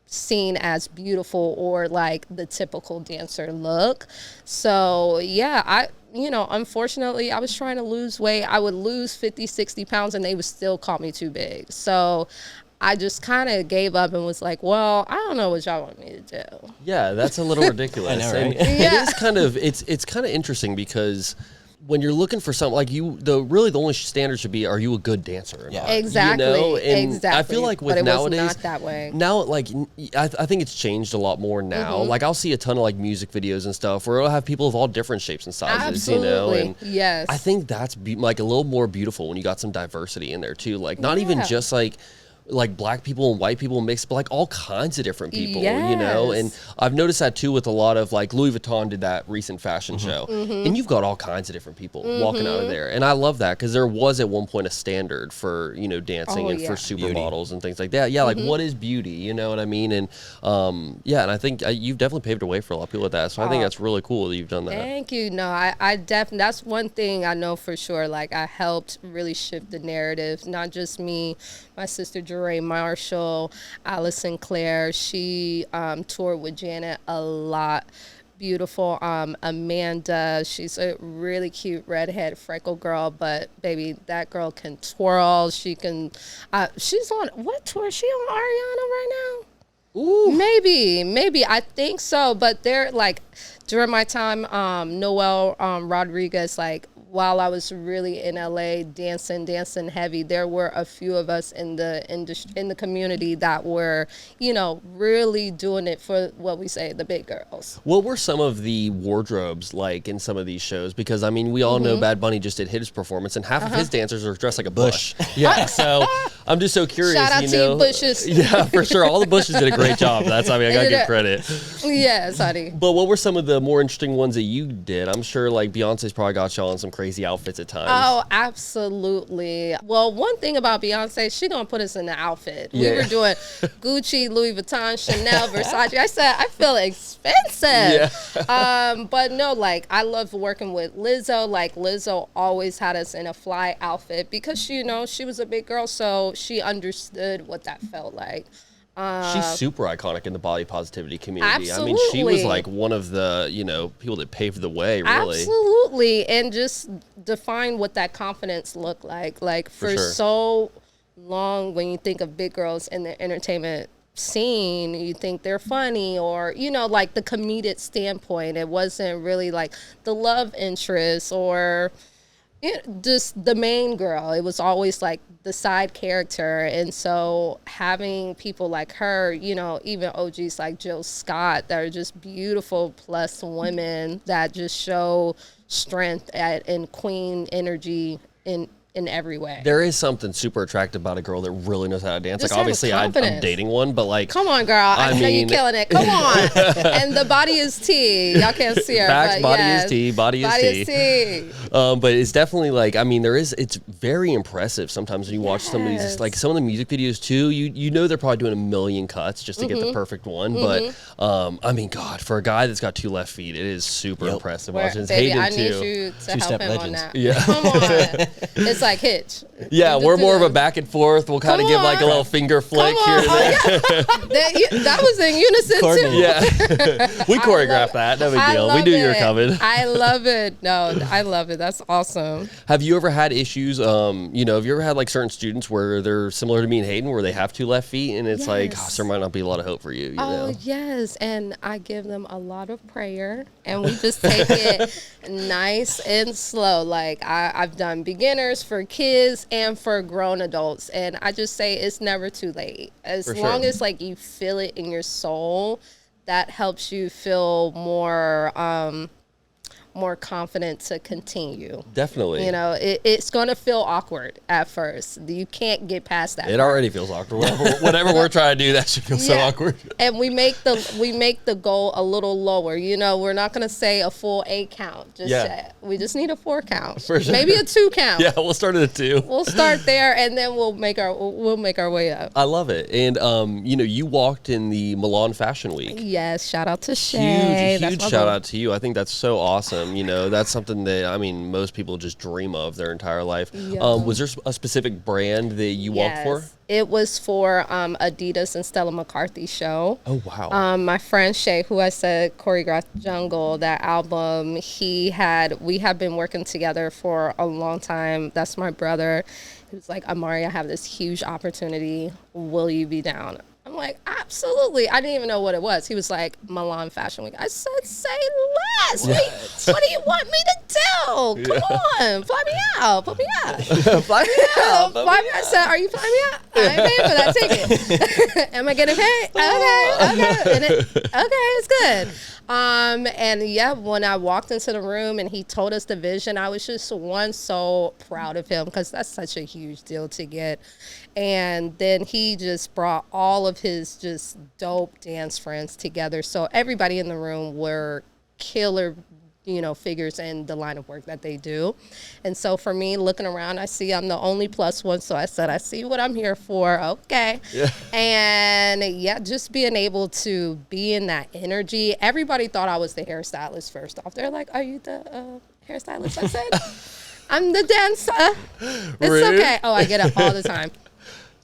[SPEAKER 2] seen as beautiful or like the typical dancer look. So yeah, unfortunately, I was trying to lose weight. I would lose 50, 60 pounds and they would still call me too big. So I just kind of gave up and was like, well, I don't know what y'all want me to do.
[SPEAKER 1] Yeah, that's a little ridiculous.
[SPEAKER 3] I know, right?
[SPEAKER 1] And
[SPEAKER 2] Yeah.
[SPEAKER 1] it is kind of, it's kind of interesting, because when you're looking for something like the only standard should be, are you a good dancer or
[SPEAKER 3] Yeah.
[SPEAKER 1] not?
[SPEAKER 2] Exactly.
[SPEAKER 1] You know? And
[SPEAKER 2] exactly.
[SPEAKER 1] I feel like with
[SPEAKER 2] but it
[SPEAKER 1] nowadays,
[SPEAKER 2] was not that way.
[SPEAKER 1] now, like, I think it's changed a lot more now.
[SPEAKER 2] Mm-hmm.
[SPEAKER 1] Like, I'll see a ton of like music videos and stuff where it'll have people of all different shapes and sizes, you know?
[SPEAKER 2] Absolutely.
[SPEAKER 1] And
[SPEAKER 2] Yes.
[SPEAKER 1] I think that's like a little more beautiful when you got some diversity in there too. Like, not even
[SPEAKER 2] Yeah.
[SPEAKER 1] just like black people and white people mixed, but like all kinds of different people, you know? And
[SPEAKER 2] Yes.
[SPEAKER 1] I've noticed that too with a lot of like Louis Vuitton did that recent fashion show, and you've got all kinds of different people walking out of there. And I love that, because there was at one point a standard for, you know, dancing
[SPEAKER 2] Oh,
[SPEAKER 1] and
[SPEAKER 2] yeah.
[SPEAKER 1] for supermodels and things like that. Yeah, like what is beauty, you know what I mean? And yeah, and I think you've definitely paved the way for a lot of people with that. So I think that's really cool that you've done that.
[SPEAKER 2] Thank you. No, I definitely, that's one thing I know for sure. Like, I helped really shift the narrative, not just me, my sister Jeray Marshall, Allison Claire. She toured with Janet a lot. Beautiful. Amanda, she's a really cute redhead freckle girl, but baby, that girl can twirl. She can, she's on, what tour? Is she on Ariana right now?
[SPEAKER 1] Ooh.
[SPEAKER 2] Maybe. I think so. But they're like, during my time, Noel Rodriguez, like, while I was really in LA dancing heavy, there were a few of us in the industry, in the community, that were, you know, really doing it for what we say, the big girls.
[SPEAKER 1] What were some of the wardrobes like in some of these shows? Because I mean, we all know Bad Bunny just did his performance, and half of his dancers are dressed like a bush. Yeah, so I'm just so curious.
[SPEAKER 2] Shout out
[SPEAKER 1] you
[SPEAKER 2] to
[SPEAKER 1] know,
[SPEAKER 2] you, Bushes.
[SPEAKER 1] Yeah, for sure. All the Bushes did a great job. That's, I mean, I gotta give credit.
[SPEAKER 2] Yes, honey.
[SPEAKER 1] But what were some of the more interesting ones that you did? I'm sure like Beyonce's probably got y'all in some crazy outfits at times.
[SPEAKER 2] Oh, absolutely. Well, one thing about Beyonce, she gonna put us in the outfit. We
[SPEAKER 1] Yeah.
[SPEAKER 2] were doing Gucci, Louis Vuitton, Chanel, Versace. I said, I feel expensive. But no, like, I love working with Lizzo. Like, Lizzo always had us in a fly outfit because, you know, she was a big girl, so she understood what that felt like.
[SPEAKER 1] She's super iconic in the body positivity community.
[SPEAKER 2] Absolutely.
[SPEAKER 1] I mean, she was like one of the, people that paved the way, really.
[SPEAKER 2] Absolutely. And just define what that confidence looked like. Like for
[SPEAKER 1] sure.
[SPEAKER 2] so long, when you think of big girls in the entertainment scene, you think they're funny or, like the comedic standpoint. It wasn't really like the love interest or just the main girl. It was always like the side character. And so having people like her, even OGs like Jill Scott that are just beautiful plus women that just show strength and queen energy in every way.
[SPEAKER 1] There is something super attractive about a girl that really knows how to dance.
[SPEAKER 2] Just
[SPEAKER 1] like, obviously, I'm
[SPEAKER 2] confidence.
[SPEAKER 1] dating one, but like...
[SPEAKER 2] Come on, girl. I know you're killing it. Come on. And the body is tea. Y'all can't see her.
[SPEAKER 1] Facts,
[SPEAKER 2] but
[SPEAKER 1] body
[SPEAKER 2] yes,
[SPEAKER 1] is tea, body is tea. But it's definitely like, it's very impressive sometimes when you watch some of these, like some of the music videos too, you know they're probably doing a million cuts just to get the perfect one. But, God, for a guy that's got 2 left feet, it is super impressive. Watching
[SPEAKER 2] baby,
[SPEAKER 1] Hayden
[SPEAKER 2] I need
[SPEAKER 1] too.
[SPEAKER 2] you to help
[SPEAKER 3] Two-step
[SPEAKER 2] him on
[SPEAKER 3] legends.
[SPEAKER 2] that.
[SPEAKER 1] Yeah.
[SPEAKER 2] Come on. It's like Hitch.
[SPEAKER 1] Yeah, we're more of a back and forth. We'll kind of
[SPEAKER 2] Come
[SPEAKER 1] give like a
[SPEAKER 2] on.
[SPEAKER 1] little finger flick
[SPEAKER 2] Come
[SPEAKER 1] here
[SPEAKER 2] on.
[SPEAKER 1] and there.
[SPEAKER 2] That was in unison too.
[SPEAKER 1] Yeah. We choreographed that. No big
[SPEAKER 2] I
[SPEAKER 1] deal. We
[SPEAKER 2] love
[SPEAKER 1] knew you were
[SPEAKER 2] it.
[SPEAKER 1] coming.
[SPEAKER 2] I love it. No, I love it. That's awesome.
[SPEAKER 1] Have you ever had issues, have you ever had like certain students where they're similar to me and Hayden where they have 2 left feet and it's like, gosh, there might not be a lot of hope for you, you know?
[SPEAKER 2] Yes. And I give them a lot of prayer and we just take it nice and slow. Like I've done beginners for kids and for grown adults. And I just say it's never too late. As long as like you feel it in your soul, that helps you feel more confident to continue.
[SPEAKER 1] Definitely.
[SPEAKER 2] It's going to feel awkward at first. You can't get past that.
[SPEAKER 1] It already feels awkward. Whatever we're trying to do, that should feel so awkward.
[SPEAKER 2] And we make the goal a little lower. We're not going to say a full 8 count just yet. We just need a 4 count.
[SPEAKER 1] For sure.
[SPEAKER 2] Maybe a 2 count.
[SPEAKER 1] Yeah, we'll start at a 2.
[SPEAKER 2] We'll start there and then we'll make our way up.
[SPEAKER 1] I love it. And you walked in the Milan Fashion Week.
[SPEAKER 2] Yes, shout out to Shay.
[SPEAKER 1] Huge shout out to you. I think that's so awesome. That's something that most people just dream of their entire life.
[SPEAKER 2] Yeah.
[SPEAKER 1] Was there a specific brand that you walked for?
[SPEAKER 2] It was for Adidas and Stella McCarthy's show.
[SPEAKER 1] Oh, wow.
[SPEAKER 2] My friend Shay, who I said choreographed Jungle, that album, we have been working together for a long time. That's my brother. He was like, Amari, I have this huge opportunity. Will you be down? I'm like, absolutely. I didn't even know what it was. He was like, Milan Fashion Week. I said, say less. What do you want me to do? Come on, fly me out. Put me out.
[SPEAKER 1] Fly me out.
[SPEAKER 2] Fly me out. I said, are you flying me out? I ain't paying for that ticket. Am I getting paid? Okay, it's good. When I walked into the room and he told us the vision, I was just so proud of him because that's such a huge deal to get. And then he just brought all of his just dope dance friends together. So everybody in the room were killer, figures in the line of work that they do. And so for me, looking around, I see I'm the only plus one. So I said, I see what I'm here for. Okay. Yeah. And just being able to be in that energy. Everybody thought I was the hairstylist first off. They're like, are you the hairstylist? I said, I'm the dancer. It's
[SPEAKER 1] really?
[SPEAKER 2] Okay. Oh, I get it all the time.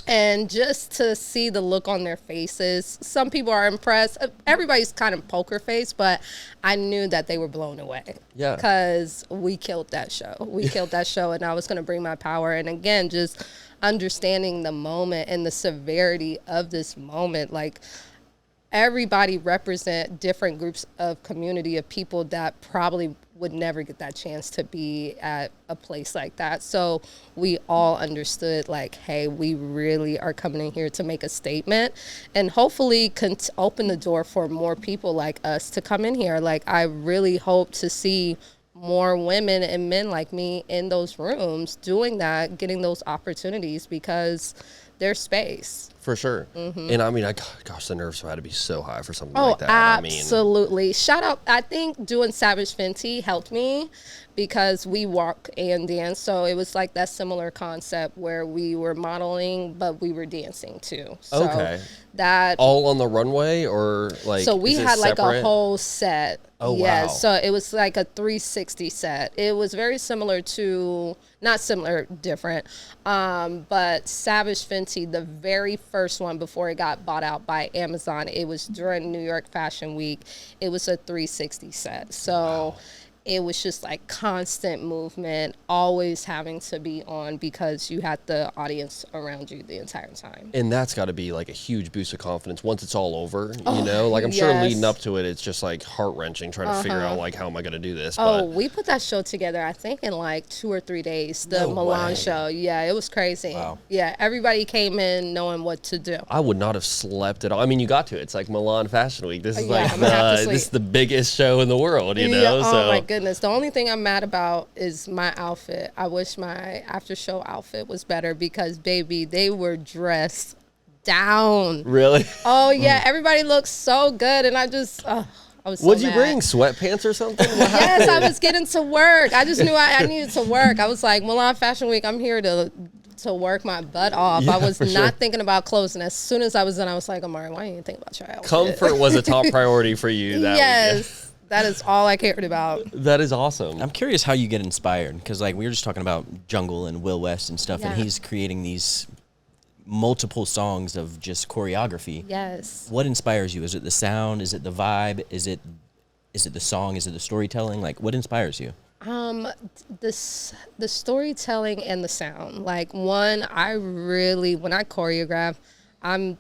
[SPEAKER 2] And just to see the look on their faces, some people are impressed. Everybody's kind of poker face, but I knew that they were blown away.
[SPEAKER 1] Yeah.
[SPEAKER 2] Because we killed that show. And I was going to bring my power. And again, just understanding the moment and the severity of this moment. Like, everybody represent different groups of community of people that probably would never get that chance to be at a place like that. So we all understood like, hey, we really are coming in here to make a statement and hopefully open the door for more people like us to come in here. Like, I really hope to see more women and men like me in those rooms doing that, getting those opportunities because there's space.
[SPEAKER 1] For sure. Mm-hmm. And gosh, the nerves had to be so high for something like that.
[SPEAKER 2] Absolutely. Shout out. I think doing Savage Fenty helped me because we walk and dance. So it was like that similar concept where we were modeling, but we were dancing too. So
[SPEAKER 1] okay.
[SPEAKER 2] That
[SPEAKER 1] all on the runway or like,
[SPEAKER 2] so we had like
[SPEAKER 1] separate?
[SPEAKER 2] a whole set.
[SPEAKER 1] Oh,
[SPEAKER 2] yeah,
[SPEAKER 1] wow.
[SPEAKER 2] So it was like a 360 set. It was very similar to, not similar, different. But Savage Fenty, the very first one before it got bought out by Amazon. It was during New York Fashion Week. It was a 360 set. So it was just like constant movement, always having to be on because you had the audience around you the entire time.
[SPEAKER 1] And that's got to be like a huge boost of confidence once it's all over, you know? Like I'm sure leading up to it, it's just like heart-wrenching trying to figure out like how am I going to do this.
[SPEAKER 2] Oh, we put that show together, I think, in like 2 or 3 days. The Milan show. Yeah, it was crazy.
[SPEAKER 3] Wow.
[SPEAKER 2] Yeah, everybody came in knowing what to do.
[SPEAKER 1] I would not have slept at all. I mean, you got to. It's like Milan Fashion Week. This is
[SPEAKER 2] Yeah,
[SPEAKER 1] like
[SPEAKER 2] I'm gonna have to
[SPEAKER 1] this is
[SPEAKER 2] sleep.
[SPEAKER 1] the biggest show in the world, you know?
[SPEAKER 2] Yeah,
[SPEAKER 1] So
[SPEAKER 2] oh my goodness. The only thing I'm mad about is my outfit. I wish my after show outfit was better because baby, they were dressed down.
[SPEAKER 1] really?
[SPEAKER 2] Oh yeah, everybody looks so good and I just I was so
[SPEAKER 1] What'd you
[SPEAKER 2] mad.
[SPEAKER 1] bring? Sweatpants or something?
[SPEAKER 2] Yes, I was getting to work. I just knew I needed to work. I was like, Milan Fashion Week, I'm here to work my butt off.
[SPEAKER 1] Yeah,
[SPEAKER 2] I was
[SPEAKER 1] for
[SPEAKER 2] not
[SPEAKER 1] sure.
[SPEAKER 2] thinking about clothes. And as soon as I was done, I was like, Amari, why didn't you think about your outfit?
[SPEAKER 1] Comfort was a top priority for you that weekend.
[SPEAKER 2] Yes, that is all I cared about.
[SPEAKER 1] That is awesome.
[SPEAKER 3] I'm curious how you get inspired because like we were just talking about Jungle and Will West and stuff, and
[SPEAKER 2] Yeah.
[SPEAKER 3] he's creating these multiple songs of just choreography.
[SPEAKER 2] Yes.
[SPEAKER 3] What inspires you? Is it the sound? Is it the vibe? Is it the song? Is it the storytelling? Like what inspires you?
[SPEAKER 2] The storytelling and the sound. Like one, I really, when I choreograph, I'm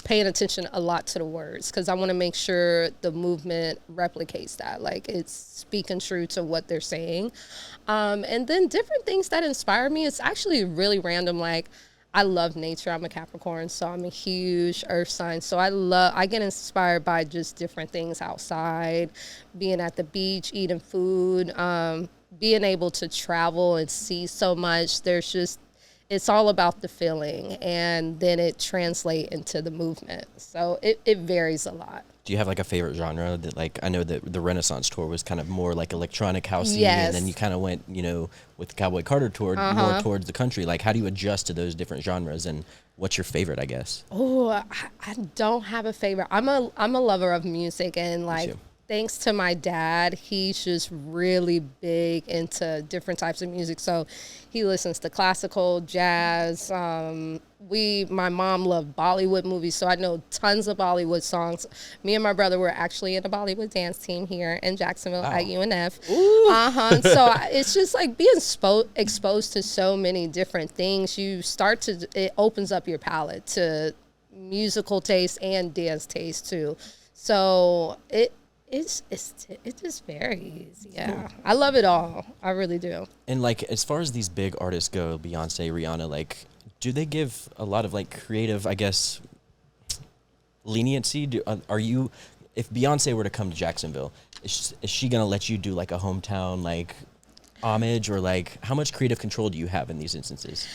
[SPEAKER 2] paying attention a lot to the words because I want to make sure the movement replicates that. Like it's speaking true to what they're saying. And then different things that inspire me. It's actually really random. Like I love nature. I'm a Capricorn, so I'm a huge earth sign. So I get inspired by just different things outside, being at the beach, eating food, being able to travel and see so much. It's all about the feeling, and then it translates into the movement. So it varies a lot.
[SPEAKER 3] Do you have like a favorite genre that like I know that the Renaissance tour was kind of more like electronic housey,
[SPEAKER 2] Yes.
[SPEAKER 3] and then you kind of went with the Cowboy Carter tour more towards the country. Like how do you adjust to those different genres, and what's your favorite? I guess.
[SPEAKER 2] Oh, I don't have a favorite. I'm a lover of music, and like
[SPEAKER 3] too.
[SPEAKER 2] thanks to my dad, he's just really big into different types of music. So he listens to classical, jazz. My mom loved Bollywood movies, so I know tons of Bollywood songs. Me and my brother were actually in a Bollywood dance team here in Jacksonville at UNF. So it's just like being exposed to so many different things. It opens up your palette to musical taste and dance taste too. So it just varies. Yeah, I love it all. I really do.
[SPEAKER 3] And like as far as these big artists go, Beyonce, Rihanna, like do they give a lot of like creative, I guess, leniency? Are you, if Beyonce were to come to Jacksonville, is she gonna let you do like a hometown like homage, or like how much creative control do you have in these instances?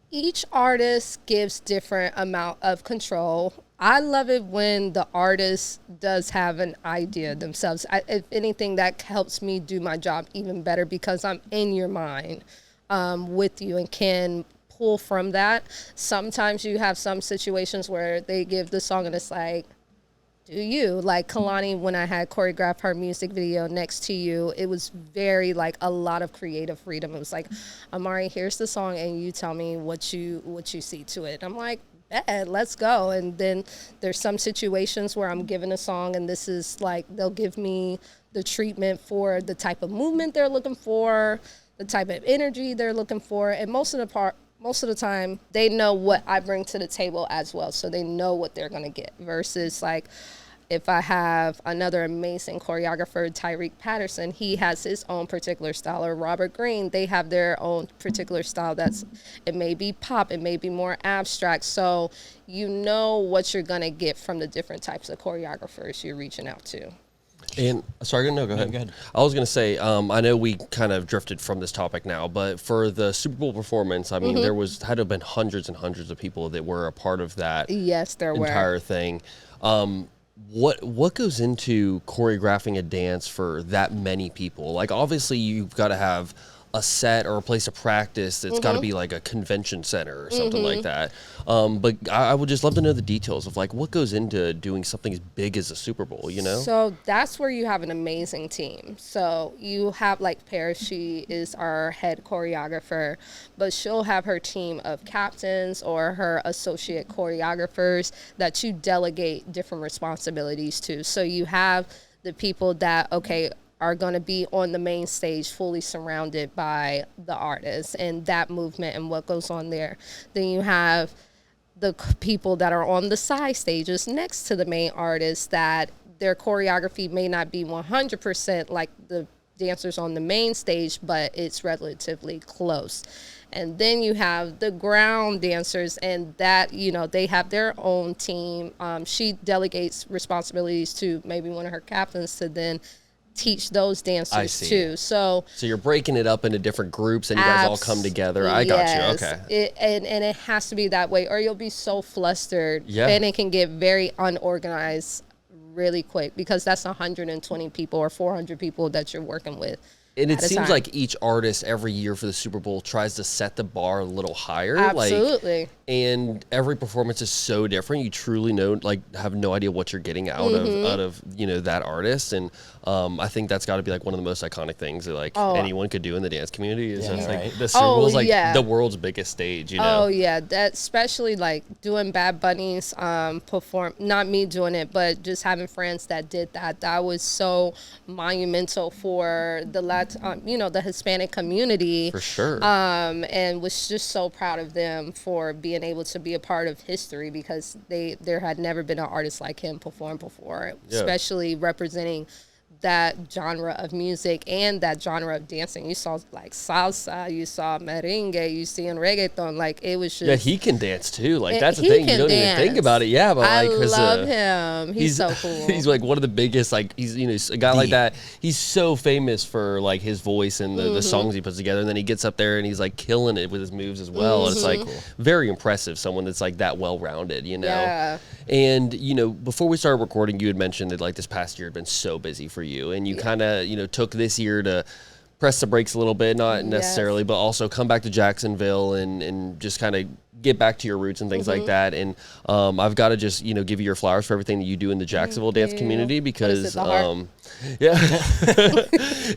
[SPEAKER 2] Each artist gives different amount of control. I love it when the artist does have an idea themselves. If anything, that helps me do my job even better because I'm in your mind with you and can pull from that. Sometimes you have some situations where they give the song and it's like, do you? Like Kalani, when I had choreographed her music video Next to You, it was very like a lot of creative freedom. It was like, Amari, here's the song and you tell me what you see to it. I'm like, bet, let's go. And then there's some situations where I'm given a song and this is like, they'll give me the treatment for the type of movement they're looking for, the type of energy they're looking for. And most of the time, they know what I bring to the table as well. So they know what they're going to get versus like if I have another amazing choreographer, Tyreek Patterson, he has his own particular style, or Robert Green, they have their own particular style. It may be pop, it may be more abstract. So you know what you're going to get from the different types of choreographers you're reaching out to.
[SPEAKER 1] And sorry, no, go ahead.
[SPEAKER 3] Go ahead.
[SPEAKER 1] I was going to say, I know we kind of drifted from this topic now, but for the Super Bowl performance, I mean, there had to have been hundreds and hundreds of people that were a part of that
[SPEAKER 2] Yes, there were.
[SPEAKER 1] entire thing. What goes into choreographing a dance for that many people? Like, obviously, you've got to have a set or a place of practice that's got to be like a convention center or something like that. But I would just love to know the details of like what goes into doing something as big as a Super Bowl, you know?
[SPEAKER 2] So that's where you have an amazing team. So you have like Paris, she is our head choreographer, but she'll have her team of captains or her associate choreographers that you delegate different responsibilities to. So you have the people that, okay, are going to be on the main stage fully surrounded by the artists and that movement and what goes on there. Then you have the people that are on the side stages next to the main artists that their choreography may not be 100% like the dancers on the main stage, but it's relatively close. And then you have the ground dancers, and that, you know, they have their own team. She delegates responsibilities to maybe one of her captains to then teach those dancers too. So
[SPEAKER 1] you're breaking it up into different groups and you guys all come together. I got you. Okay.
[SPEAKER 2] And it has to be that way or you'll be so flustered and it can get very unorganized really quick because that's 120 people or 400 people that you're working with.
[SPEAKER 1] And it seems like each artist every year for the Super Bowl tries to set the bar a little higher.
[SPEAKER 2] Absolutely.
[SPEAKER 1] And every performance is so different. You truly have no idea what you're getting out of you know, that artist. And I think that's got to be like one of the most iconic things that anyone could do in the dance community. Is the Super Bowl is like the world's biggest stage. You know?
[SPEAKER 2] Oh yeah, that especially like doing Bad Bunny's perform. Not me doing it, but just having friends that did that. That was so monumental for the the Hispanic community.
[SPEAKER 1] For sure.
[SPEAKER 2] And was just so proud of them for being able to be a part of history because there had never been an artist like him perform before, especially representing that genre of music and that genre of dancing. You saw like salsa, you saw merengue, you see in reggaeton, like it was just...
[SPEAKER 1] Yeah, he can dance too. Like that's the thing. You don't even think about it. Yeah, but
[SPEAKER 2] I love him. He's so cool.
[SPEAKER 1] He's like one of the biggest, like he's, you know, a guy like that. He's so famous for like his voice and the songs he puts together. And then he gets up there and he's like killing it with his moves as well. And it's like very impressive. Someone that's like that well-rounded, you know?
[SPEAKER 2] Yeah.
[SPEAKER 1] And, you know, before we started recording, you had mentioned that like this past year had been so busy for you. And you kind of, you know, took this year to press the brakes a little bit, not necessarily, but also come back to Jacksonville and just kind of get back to your roots and things like that. And I've got to just, you know, give you your flowers for everything that you do in the Jacksonville dance community because,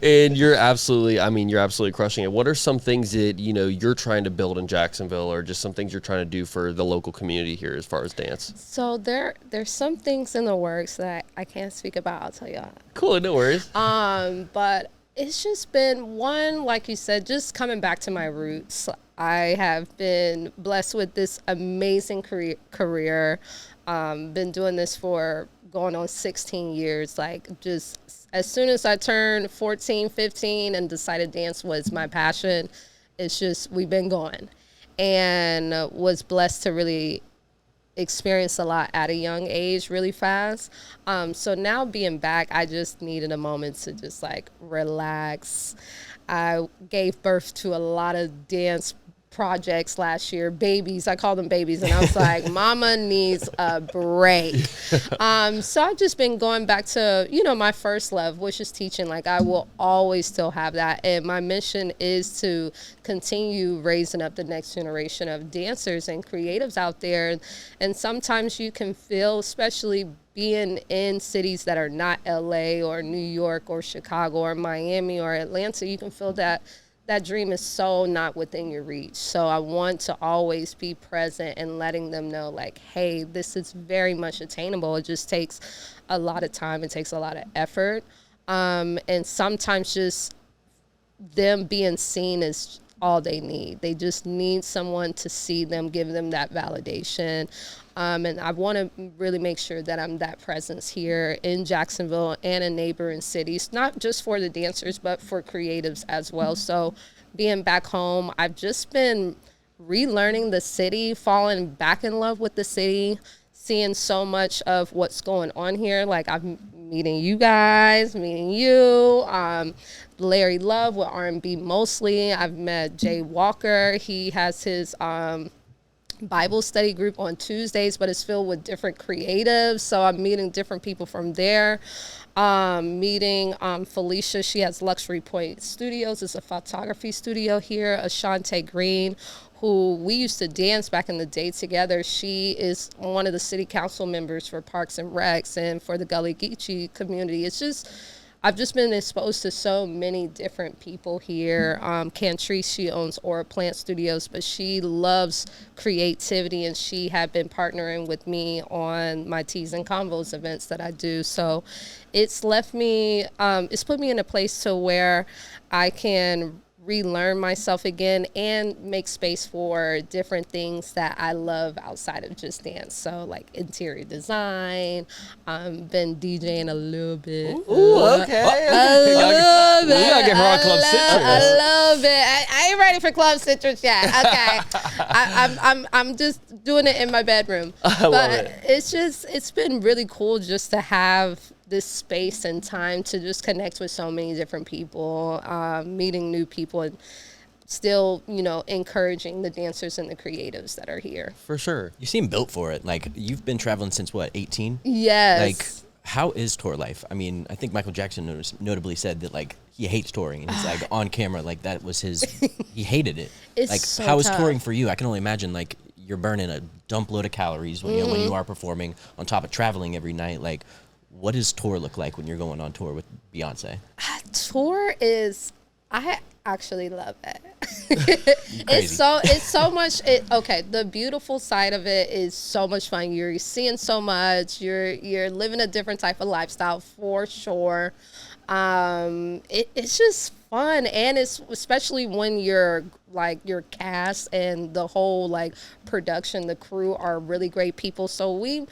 [SPEAKER 1] and you're absolutely crushing it. What are some things that, you know, you're trying to build in Jacksonville or just some things you're trying to do for the local community here as far as dance?
[SPEAKER 2] So there's some things in the works that I can't speak about. I'll tell you.
[SPEAKER 1] Cool, no worries.
[SPEAKER 2] But it's just been one, like you said, just coming back to my roots. I have been blessed with this amazing career. Been doing this for going on 16 years. Like just as soon as I turned 14, 15 and decided dance was my passion, it's just, we've been going. And was blessed to really experience a lot at a young age really fast. So now being back, I just needed a moment to just like relax. I gave birth to a lot of dance projects last year, babies. I call them babies. And I was like, mama needs a break. So I've just been going back to, you know, my first love, which is teaching. Like I will always still have that. And my mission is to continue raising up the next generation of dancers and creatives out there. And sometimes you can feel, especially being in cities that are not LA or New York or Chicago or Miami or Atlanta, you can feel that dream is so not within your reach. So I want to always be present and letting them know, like, hey, this is very much attainable. It just takes a lot of time. It takes a lot of effort. And sometimes just them being seen is all they need. They just need someone to see them, give them that validation. And I want to really make sure that I'm that presence here in Jacksonville and in neighboring cities, not just for the dancers, but for creatives as well. So being back home, I've just been relearning the city, falling back in love with the city, seeing so much of what's going on here. Like I'm meeting you guys, meeting you, Larry Love with R&B mostly. I've met Jay Walker. He has his Bible study group on Tuesdays, but it's filled with different creatives. So I'm meeting different people from there. Meeting Felicia. She has Luxury Point Studios. It's a photography studio here. Ashante Green, who we used to dance back in the day together. She is one of the city council members for Parks and Recs and for the Gullah Geechee community. It's just, I've just been exposed to so many different people here. Cantrice, she owns Aura Plant Studios, but she loves creativity, and she had been partnering with me on my Teas and Convos events that I do. So it's left me, it's put me in a place to where I can relearn myself again and make space for different things that I love outside of just dance. So like interior design, been DJing a little bit.
[SPEAKER 1] Ooh, okay.
[SPEAKER 2] A little bit.
[SPEAKER 1] We gotta get her on Club Citrus.
[SPEAKER 2] A little bit. I ain't ready for Club Citrus yet. Okay. I'm just doing it in my bedroom.
[SPEAKER 1] I love it.
[SPEAKER 2] It's been really cool just to have this space and time to just connect with so many different people, meeting new people, and still, encouraging the dancers and the creatives that are here.
[SPEAKER 1] For sure.
[SPEAKER 3] You seem built for it. Like, you've been traveling since, what, 18?
[SPEAKER 2] Yes.
[SPEAKER 3] Like, how is tour life? I mean, I think Michael Jackson notably said that, like, he hates touring. And he's like, on camera, like, that was his, he hated it.
[SPEAKER 2] It's
[SPEAKER 3] like,
[SPEAKER 2] so
[SPEAKER 3] how is
[SPEAKER 2] tough.
[SPEAKER 3] touring for you? I can only imagine, like, you're burning a dump load of calories when, when you are performing on top of traveling every night. Like, what does tour look like when you're going on tour with Beyonce?
[SPEAKER 2] Tour is, I actually love it.
[SPEAKER 3] Crazy.
[SPEAKER 2] It's so much. Okay, the beautiful side of it is so much fun. You're seeing so much. You're living a different type of lifestyle for sure. It's just fun, and it's especially when you're like your cast and the whole like production, the crew are really great people. So we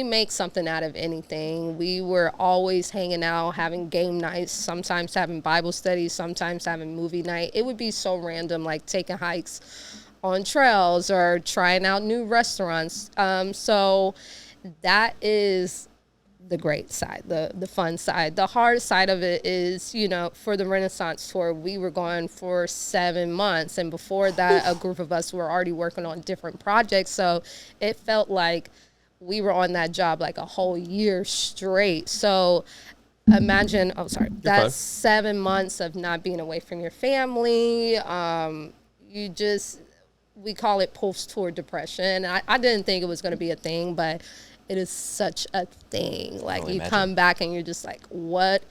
[SPEAKER 2] make something out of anything. We were always hanging out, having game nights, sometimes having Bible studies, sometimes having movie night. It would be so random, like taking hikes on trails or trying out new restaurants. So that is the great side, the fun side. The hard side of it is, for the Renaissance tour, we were gone for 7 months. And before that, a group of us were already working on different projects. So it felt like we were on that job like a whole year straight. So imagine, that's
[SPEAKER 1] fine.
[SPEAKER 2] 7 months of not being away from your family. We call it post-tour depression. I didn't think it was going to be a thing, but it is such a thing. Like, you come back and you're just like, what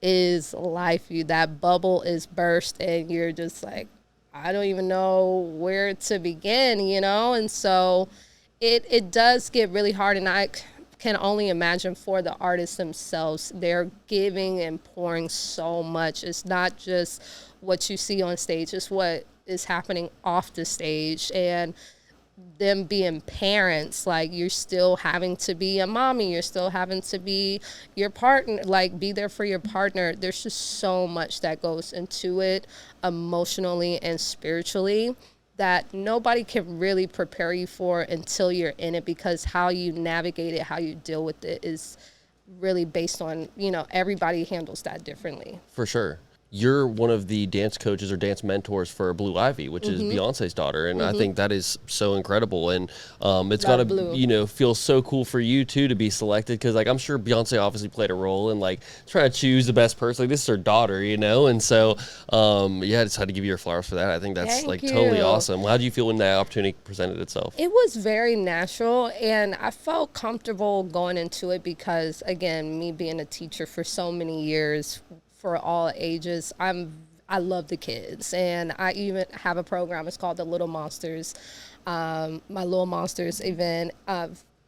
[SPEAKER 2] is life? That bubble is burst, and you're just like, I don't even know where to begin, And so it does get really hard, and I can only imagine for the artists themselves. They're giving and pouring so much. It's not just what you see on stage, it's what is happening off the stage. And them being parents, like, you're still having to be a mommy, you're still having to be your partner, like, be there for your partner. There's just so much that goes into it emotionally and spiritually that nobody can really prepare you for until you're in it, because how you navigate it, how you deal with it is really based on, everybody handles that differently.
[SPEAKER 1] For sure. You're one of the dance coaches or dance mentors for Blue Ivy, which is Beyonce's daughter. And I think that is so incredible. And it's got to, feel so cool for you, too, to be selected. Because, like, I'm sure Beyonce obviously played a role in, like, trying to choose the best person. Like, this is her daughter, And so, I just had to give you your flowers for that. I think that's, totally awesome. How do you feel when that opportunity presented itself?
[SPEAKER 2] It was very natural, and I felt comfortable going into it because, again, me being a teacher for so many years, for all ages, I love the kids, and I even have a program. It's called the Little Monsters, my Little Monsters event.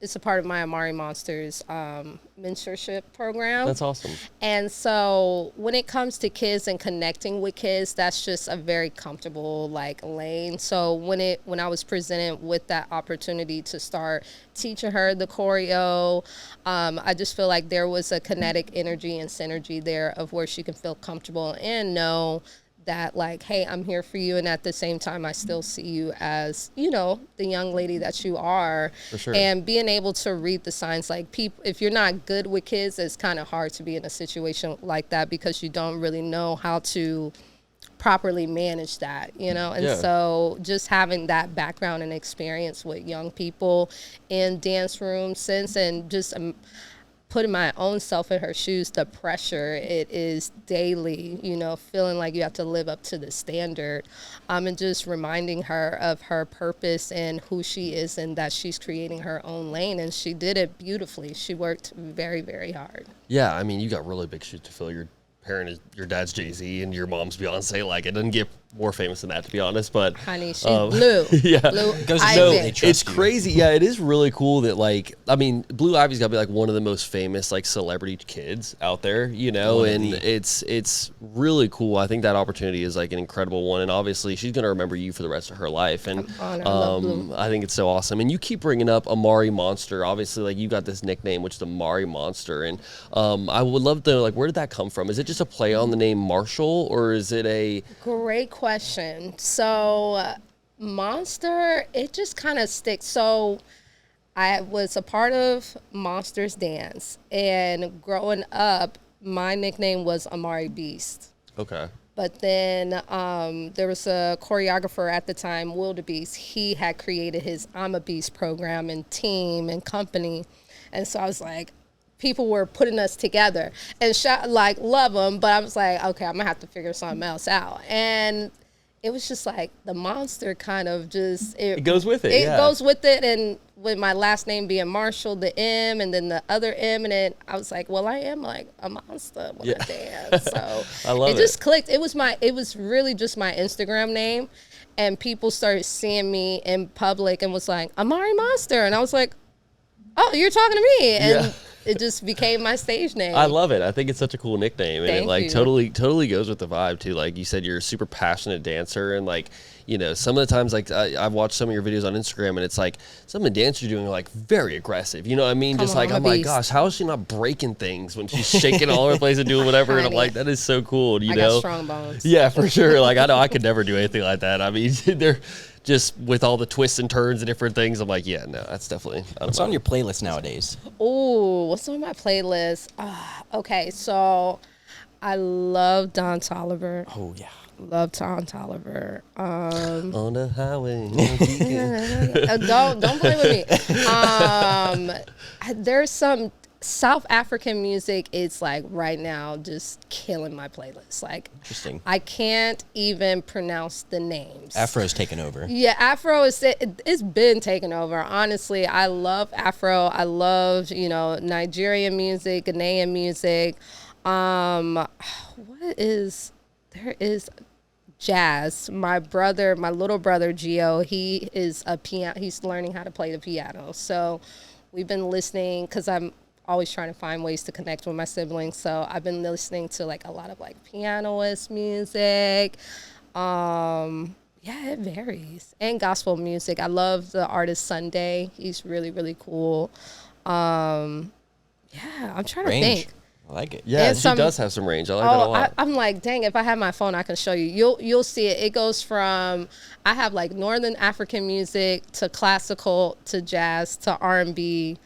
[SPEAKER 2] It's a part of my Amari Monsters mentorship program.
[SPEAKER 1] That's awesome.
[SPEAKER 2] And so when it comes to kids and connecting with kids, that's just a very comfortable lane. So when I was presented with that opportunity to start teaching her the choreo, I just feel like there was a kinetic energy and synergy there of where she can feel comfortable and know that, hey, I'm here for you, and at the same time I still see you as, the young lady that you are.
[SPEAKER 1] For sure.
[SPEAKER 2] And being able to read the signs, if you're not good with kids, it's kind of hard to be in a situation like that because you don't really know how to properly manage that, and
[SPEAKER 1] Yeah.
[SPEAKER 2] so just having that background and experience with young people in dance rooms since, and just putting my own self in her shoes, the pressure it is daily, feeling like you have to live up to the standard, and just reminding her of her purpose and who she is, and that she's creating her own lane, and she did it beautifully. She worked very, very hard.
[SPEAKER 1] Yeah, I mean, you got really big shoes to fill. Your dad's Jay-Z and your mom's Beyonce. Like, it doesn't get more famous than that, to be honest. But
[SPEAKER 2] Honey, she's blue.
[SPEAKER 1] Yeah,
[SPEAKER 2] Blue
[SPEAKER 3] Goes to
[SPEAKER 2] Ivy.
[SPEAKER 3] show they trust
[SPEAKER 1] it's
[SPEAKER 3] you.
[SPEAKER 1] crazy. Yeah, it is really cool that, like, I mean, Blue Ivy's got to be like one of the most famous like celebrity kids out there,
[SPEAKER 3] One of
[SPEAKER 1] and
[SPEAKER 3] the-
[SPEAKER 1] it's really cool. I think that opportunity is like an incredible one, and obviously she's gonna remember you for the rest of her life. And
[SPEAKER 2] I'm honored. I love Blue.
[SPEAKER 1] I think it's so awesome. And you keep bringing up Amari Monster. Obviously, like, you got this nickname, which is Amari Monster, and I would love to know, like, where did that come from? Is it just a play on the name Marshall, or is it a
[SPEAKER 2] Great question. So, Monster, it just kind of sticks. So, I was a part of Monsters Dance, and growing up, my nickname was Amari Beast.
[SPEAKER 1] okay?
[SPEAKER 2] But then there was a choreographer at the time, Wildebeest. He had created his I'm a Beast program and team and company. And so I was like, people were putting us together and love them. But I was like, okay, I'm going to have to figure something else out. And it was just like the monster kind of just.
[SPEAKER 1] It goes with it,
[SPEAKER 2] It
[SPEAKER 1] yeah.
[SPEAKER 2] goes with it. And with my last name being Marshall, the M, and then the other M, and then I was like, well, I am like a monster when I dance. So
[SPEAKER 1] I love
[SPEAKER 2] it just clicked. It was really just my Instagram name, and people started seeing me in public and was like, Amari Monster, and I was like, oh, you're talking to me, and
[SPEAKER 1] Yeah.
[SPEAKER 2] it just became my stage name.
[SPEAKER 1] I love it. I think it's such a cool nickname, and it
[SPEAKER 2] Thank
[SPEAKER 1] like
[SPEAKER 2] you.
[SPEAKER 1] totally goes with the vibe too. Like you said, you're a super passionate dancer, and like, some of the times, like, I've watched some of your videos on Instagram, and it's like some of the dance you're doing are like very aggressive. You know what I mean?
[SPEAKER 2] Come
[SPEAKER 1] Just
[SPEAKER 2] on,
[SPEAKER 1] like,
[SPEAKER 2] I'm
[SPEAKER 1] I'm
[SPEAKER 2] a
[SPEAKER 1] like,
[SPEAKER 2] beast.
[SPEAKER 1] gosh, how is she not breaking things when she's shaking all over the place and doing whatever? And I'm
[SPEAKER 2] Honey.
[SPEAKER 1] like, that is so cool.
[SPEAKER 2] I got strong bones.
[SPEAKER 1] Yeah, for sure. Like, I know I could never do anything like that. I mean, they're just with all the twists and turns and different things. I'm like, yeah, no, that's definitely.
[SPEAKER 3] What's on your playlist nowadays?
[SPEAKER 2] Ooh, what's on my playlist? Okay, so I love Don Toliver.
[SPEAKER 3] Oh yeah.
[SPEAKER 2] Love Don Toliver.
[SPEAKER 1] On the highway.
[SPEAKER 2] Don't play with me. There's some South African music. It's like right now just killing my playlist. Like,
[SPEAKER 3] Interesting.
[SPEAKER 2] I can't even pronounce the names.
[SPEAKER 3] Afro's taken over.
[SPEAKER 2] Yeah, Afro it's been taken over. Honestly, I love Afro. I love Nigerian music, Ghanaian music. There is jazz. My little brother Gio, he is a piano. He's learning how to play the piano. So we've been listening because I'm always trying to find ways to connect with my siblings. So I've been listening to like a lot of like pianist music. Yeah, it varies. And gospel music. I love the artist Sunday. He's really, really cool. Yeah, I'm trying to
[SPEAKER 3] Range.
[SPEAKER 2] think.
[SPEAKER 3] I like it.
[SPEAKER 1] Yeah,
[SPEAKER 2] And
[SPEAKER 1] she
[SPEAKER 2] some-
[SPEAKER 1] does have some range. I like that a lot.
[SPEAKER 2] I'm like, dang, if I had my phone, I can show you. You'll see it. It goes from, I have like Northern African music to classical to jazz to R&B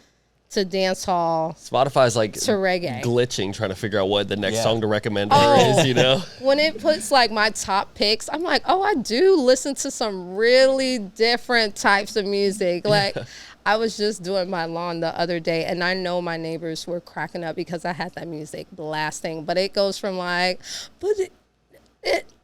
[SPEAKER 2] to dance hall.
[SPEAKER 1] Spotify's like
[SPEAKER 2] To reggae.
[SPEAKER 1] glitching, trying to figure out what the next
[SPEAKER 3] Yeah.
[SPEAKER 1] song to recommend her is.
[SPEAKER 2] When it puts like my top picks, I'm like, oh, I do listen to some really different types of music. Like, I was just doing my lawn the other day, and I know my neighbors were cracking up because I had that music blasting. But it goes from like,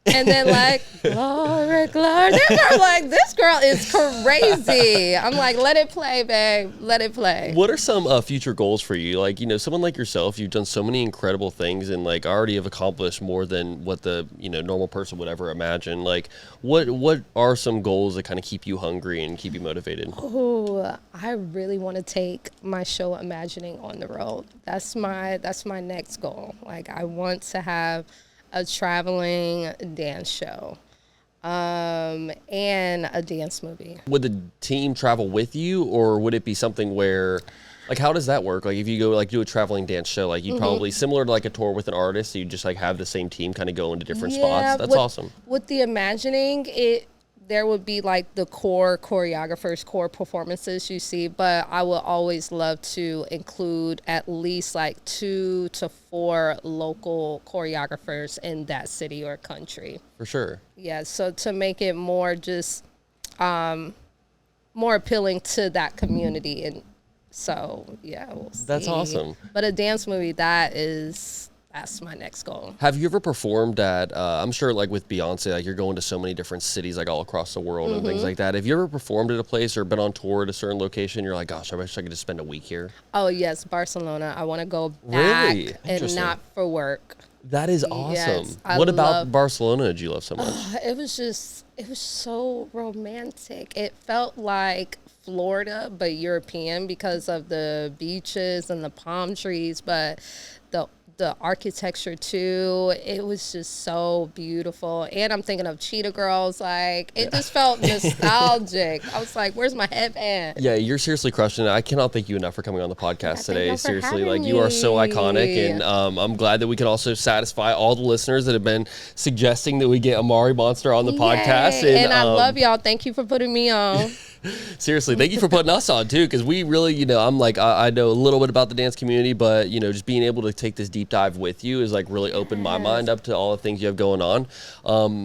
[SPEAKER 2] and then like, glory, glory. They're like, this girl is crazy. I'm like, let it play, babe. Let it play.
[SPEAKER 1] What are some future goals for you? Like, someone like yourself, you've done so many incredible things and like already have accomplished more than what the, normal person would ever imagine. Like, what are some goals that kind of keep you hungry and keep you motivated?
[SPEAKER 2] Oh, I really want to take my show Imagining on the road. That's my next goal. Like, I want to have a traveling dance show and a dance movie.
[SPEAKER 1] Would the team travel with you, or would it be something where, like, how does that work? Like, if you go like do a traveling dance show, like you probably similar to like a tour with an artist, so you just like have the same team kind of go into different spots. That's awesome.
[SPEAKER 2] With the Imagining, there would be like the core choreographers, core performances you see, but I would always love to include at least like 2 to 4 local choreographers in that city or country.
[SPEAKER 1] For sure.
[SPEAKER 2] Yeah, so to make it more just more appealing to that community. And so, yeah, we'll see.
[SPEAKER 1] That's awesome.
[SPEAKER 2] But a dance movie, that's my next goal.
[SPEAKER 1] Have you ever performed at, I'm sure like with Beyonce, like you're going to so many different cities, like all across the world and things like that. Have you ever performed at a place or been on tour at a certain location? You're like, gosh, I wish I could just spend a week here.
[SPEAKER 2] Oh, yes, Barcelona. I want to go back
[SPEAKER 1] Really?
[SPEAKER 2] and not for work.
[SPEAKER 1] That is awesome.
[SPEAKER 2] Yes, I
[SPEAKER 1] What about
[SPEAKER 2] love-
[SPEAKER 1] Barcelona did you love so much?
[SPEAKER 2] It was so romantic. It felt like Florida, but European because of the beaches and the palm trees, but the architecture too, it was just so beautiful. And I'm thinking of Cheetah Girls, like it just felt nostalgic. I was like, where's my headband?
[SPEAKER 1] Yeah, you're seriously crushing it. I cannot thank you enough for coming on the podcast today.
[SPEAKER 2] you for
[SPEAKER 1] Seriously,
[SPEAKER 2] having
[SPEAKER 1] like you are so
[SPEAKER 2] me.
[SPEAKER 1] iconic, and I'm glad that we can also satisfy all the listeners that have been suggesting that we get Amari Monster on the podcast.
[SPEAKER 2] Yay. And I love y'all. Thank you for putting me on.
[SPEAKER 1] Seriously, thank you for putting us on too, because we really, you know, I'm like, I know a little bit about the dance community, but you know, just being able to take this deep dive with you is like really opened my mind up to all the things you have going on.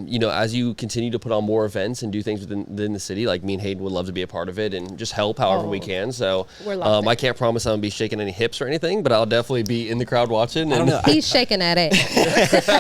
[SPEAKER 1] You know, as you continue to put on more events and do things within the city, like me and Hayden would love to be a part of it and just help however we can. So I can't promise I'm gonna be shaking any hips or anything, but I'll definitely be in the crowd watching.
[SPEAKER 3] I don't know.
[SPEAKER 2] He's shaking at it.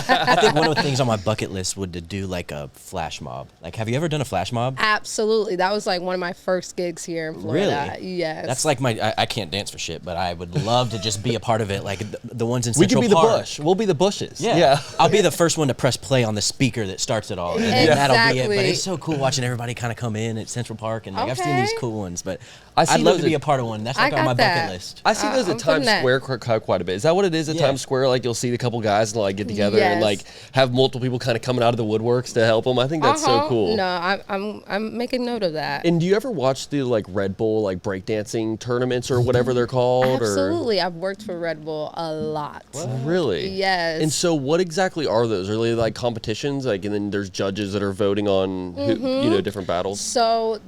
[SPEAKER 3] I think one of the things on my bucket list would to do like a flash mob. Like, have you ever done a flash mob?
[SPEAKER 2] Absolutely. That was like one of my first gigs here in Florida.
[SPEAKER 3] Really?
[SPEAKER 2] Yes.
[SPEAKER 3] That's like I can't dance for shit, but I would love to just be a part of it. Like the ones in
[SPEAKER 1] we
[SPEAKER 3] Central
[SPEAKER 1] can be
[SPEAKER 3] Park.
[SPEAKER 1] the bush. We'll be the bushes.
[SPEAKER 3] Yeah. I'll be the first one to press play on the speaker that starts it all. And then that'll be it. But
[SPEAKER 2] Exactly.
[SPEAKER 3] it's so cool watching everybody kind of come in at Central Park. And like, I've seen these
[SPEAKER 2] Okay.
[SPEAKER 3] cool ones, but
[SPEAKER 1] I see
[SPEAKER 3] I'd love
[SPEAKER 1] those
[SPEAKER 3] to be
[SPEAKER 1] at-
[SPEAKER 3] a part of one. That's
[SPEAKER 2] I
[SPEAKER 3] like on
[SPEAKER 2] got
[SPEAKER 3] my
[SPEAKER 2] that.
[SPEAKER 3] bucket list.
[SPEAKER 1] I see those
[SPEAKER 2] I'm
[SPEAKER 1] at
[SPEAKER 2] from
[SPEAKER 1] Times
[SPEAKER 2] that.
[SPEAKER 1] Square quite a bit. Is that what it is at
[SPEAKER 3] Yeah.
[SPEAKER 1] Times Square? Like you'll see the couple guys and like get together and
[SPEAKER 2] Yes.
[SPEAKER 1] like have multiple people kind of coming out of the woodworks to help them. I think that's so cool.
[SPEAKER 2] No, I'm making note of that.
[SPEAKER 1] And do you ever watch the like Red Bull like breakdancing tournaments or whatever they're called?
[SPEAKER 2] Absolutely. I've worked for Red Bull a lot.
[SPEAKER 1] Or really?
[SPEAKER 2] Yes.
[SPEAKER 1] And so, what exactly are those? Are they like competitions? Like, and then there's judges that are voting on who, you know, different battles.
[SPEAKER 2] So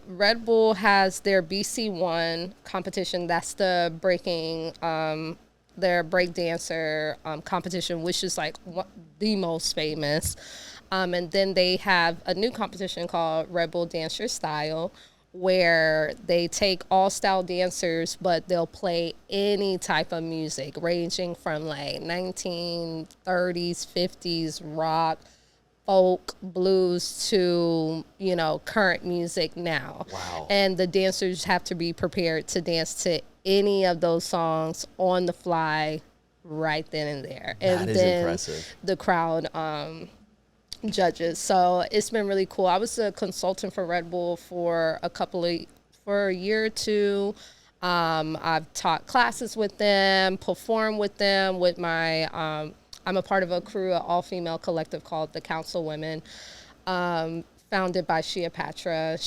[SPEAKER 2] Red Bull has their BC1 competition. That's the breaking, their break dancer competition, which is like the most famous. And then they have a new competition called Red Bull Dance Your Style, where they take all style dancers, but they'll play any type of music, ranging from like 1930s, 50s rock, folk, blues to, you know, current music now.
[SPEAKER 1] Wow.
[SPEAKER 2] And the dancers have to be prepared to dance to any of those songs on the fly right then and there. And
[SPEAKER 1] That is
[SPEAKER 2] then
[SPEAKER 1] impressive.
[SPEAKER 2] the crowd judges. So it's been really cool. I was a consultant for Red Bull for a year or two. I've taught classes with them, performed with them with my, I'm a part of a crew, an all-female collective called the Council Women, founded by Shia Patra.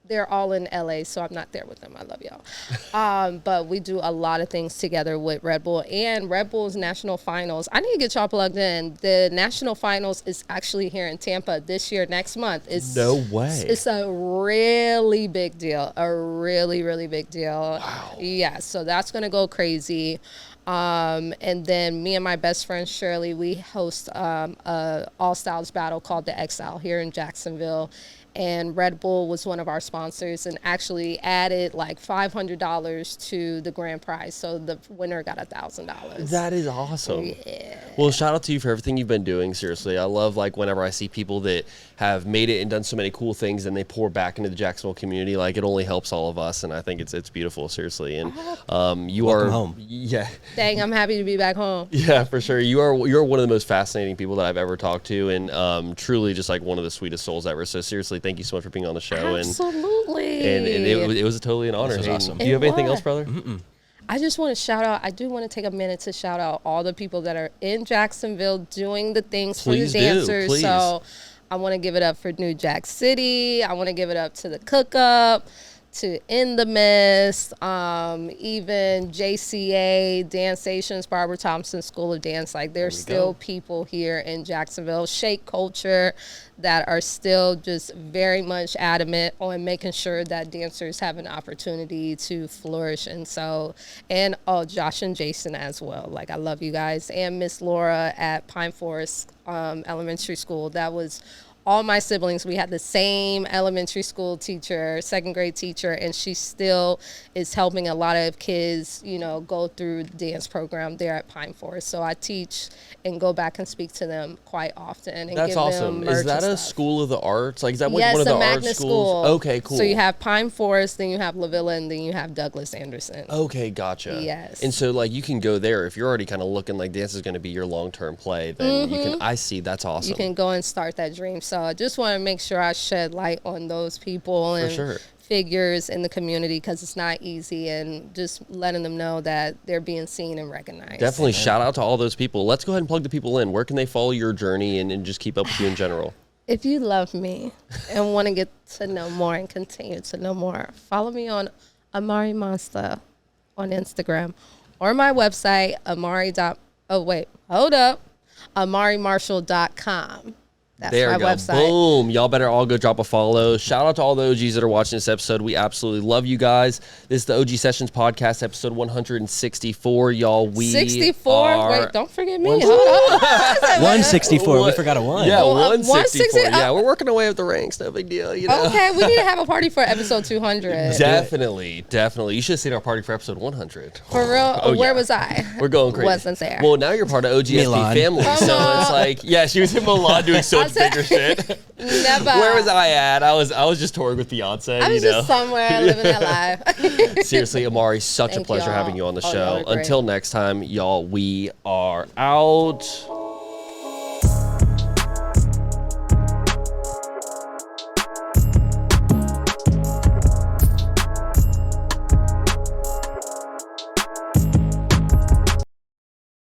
[SPEAKER 2] They're all in LA, so I'm not there with them. I love y'all. But we do a lot of things together with Red Bull and Red Bull's national finals. I need to get y'all plugged in. The national finals is actually here in Tampa this year, next month.
[SPEAKER 1] No way.
[SPEAKER 2] It's a really big deal. A really, really big deal.
[SPEAKER 1] Wow.
[SPEAKER 2] Yeah, so that's going to go crazy. And then me and my best friend Shirley, we host a all styles battle called the Exile here in Jacksonville. And Red Bull was one of our sponsors and actually added like $500 to the grand prize. So the winner got $1,000.
[SPEAKER 1] That is awesome.
[SPEAKER 2] Yeah.
[SPEAKER 1] Well, shout out to you for everything you've been doing. Seriously, I love like whenever I see people that have made it and done so many cool things, and they pour back into the Jacksonville community. Like it only helps all of us, and I think it's beautiful. Seriously, and you
[SPEAKER 3] Welcome
[SPEAKER 1] are
[SPEAKER 3] home.
[SPEAKER 1] Yeah,
[SPEAKER 2] Dang, I'm happy to be back home.
[SPEAKER 1] yeah, for sure. You're one of the most fascinating people that I've ever talked to, and truly just like one of the sweetest souls ever. So seriously, thank you so much for being on the show.
[SPEAKER 2] Absolutely.
[SPEAKER 1] And it was totally an honor.
[SPEAKER 3] was
[SPEAKER 1] Hayden.
[SPEAKER 3] awesome.
[SPEAKER 1] Do you have
[SPEAKER 2] It
[SPEAKER 1] anything
[SPEAKER 2] was.
[SPEAKER 1] else, brother?
[SPEAKER 2] I just want to shout out, I do want to take a minute to shout out all the people that are in Jacksonville doing the things
[SPEAKER 1] Please
[SPEAKER 2] for
[SPEAKER 1] do,
[SPEAKER 2] the dancers.
[SPEAKER 1] please.
[SPEAKER 2] So I want to give it up for New Jack City. I want to give it up to the Cook Up, to In the Mist, even JCA, Dance Stations, Barbara Thompson School of Dance. Like, there's still people here in Jacksonville, Shake Culture, that are still just very much adamant on making sure that dancers have an opportunity to flourish. And so, and Josh and Jason as well. Like, I love you guys. And Miss Laura at Pine Forest Elementary School. That was all my siblings. We had the same elementary school teacher, second grade teacher, and she still is helping a lot of kids, you know, go through the dance program there at Pine Forest. So I teach and go back and speak to them quite often. And
[SPEAKER 1] That's
[SPEAKER 2] give
[SPEAKER 1] awesome.
[SPEAKER 2] them merch
[SPEAKER 1] Is that
[SPEAKER 2] and
[SPEAKER 1] a
[SPEAKER 2] stuff.
[SPEAKER 1] school of the arts? Like, is that
[SPEAKER 2] Yes,
[SPEAKER 1] one of the
[SPEAKER 2] a
[SPEAKER 1] art
[SPEAKER 2] magnet
[SPEAKER 1] schools?
[SPEAKER 2] school.
[SPEAKER 1] Okay, cool.
[SPEAKER 2] So you have Pine Forest, then you have La Villa, and then you have Douglas Anderson.
[SPEAKER 1] Okay, gotcha.
[SPEAKER 2] Yes.
[SPEAKER 1] And so, like, you can go there if you're already kind of looking like dance is going to be your long-term play. Then you can. I see. That's awesome.
[SPEAKER 2] You can go and start that dream. So I just want to make sure I shed light on those people and
[SPEAKER 1] sure.
[SPEAKER 2] figures in the community, because it's not easy, and just letting them know that they're being seen and recognized.
[SPEAKER 1] Definitely shout out to all those people. Let's go ahead and plug the people in. Where can they follow your journey and just keep up with you in general?
[SPEAKER 2] If you love me and want to get to know more and continue to know more, follow me on Amari Monster on Instagram or my website, amarimarshall.com. That's
[SPEAKER 1] There
[SPEAKER 2] my
[SPEAKER 1] we go.
[SPEAKER 2] website.
[SPEAKER 1] Boom. Y'all better all go drop a follow. Shout out to all the OGs that are watching this episode. We absolutely love you guys. This is the OG Sessions Podcast, episode 164. Y'all, we
[SPEAKER 2] 64?
[SPEAKER 1] are...
[SPEAKER 2] Wait, don't forget me. Hold on.
[SPEAKER 3] 164. We forgot a one.
[SPEAKER 1] Yeah,
[SPEAKER 2] Oh,
[SPEAKER 1] 164.
[SPEAKER 2] 160.
[SPEAKER 1] Yeah, we're working our way up the ranks. No big deal, you know?
[SPEAKER 2] Okay, we need to have a party for episode 200.
[SPEAKER 1] Definitely. You should have seen our party for episode 100.
[SPEAKER 2] For real?
[SPEAKER 1] Oh,
[SPEAKER 2] Where
[SPEAKER 1] yeah.
[SPEAKER 2] was I?
[SPEAKER 1] We're going crazy.
[SPEAKER 2] Wasn't there.
[SPEAKER 1] Well, now you're part of OGSP
[SPEAKER 3] Milan.
[SPEAKER 1] family, so it's like, yeah, she was in Milan doing so much bigger shit.
[SPEAKER 2] Never.
[SPEAKER 1] Where was I at? I was just touring with Beyonce.
[SPEAKER 2] I was
[SPEAKER 1] you know?
[SPEAKER 2] just somewhere living that life.
[SPEAKER 1] Seriously, Amari, such a
[SPEAKER 2] Thank
[SPEAKER 1] pleasure
[SPEAKER 2] y'all.
[SPEAKER 1] having you on the
[SPEAKER 2] Oh,
[SPEAKER 1] show.
[SPEAKER 2] y'all are great.
[SPEAKER 1] Until next time, y'all, we are out.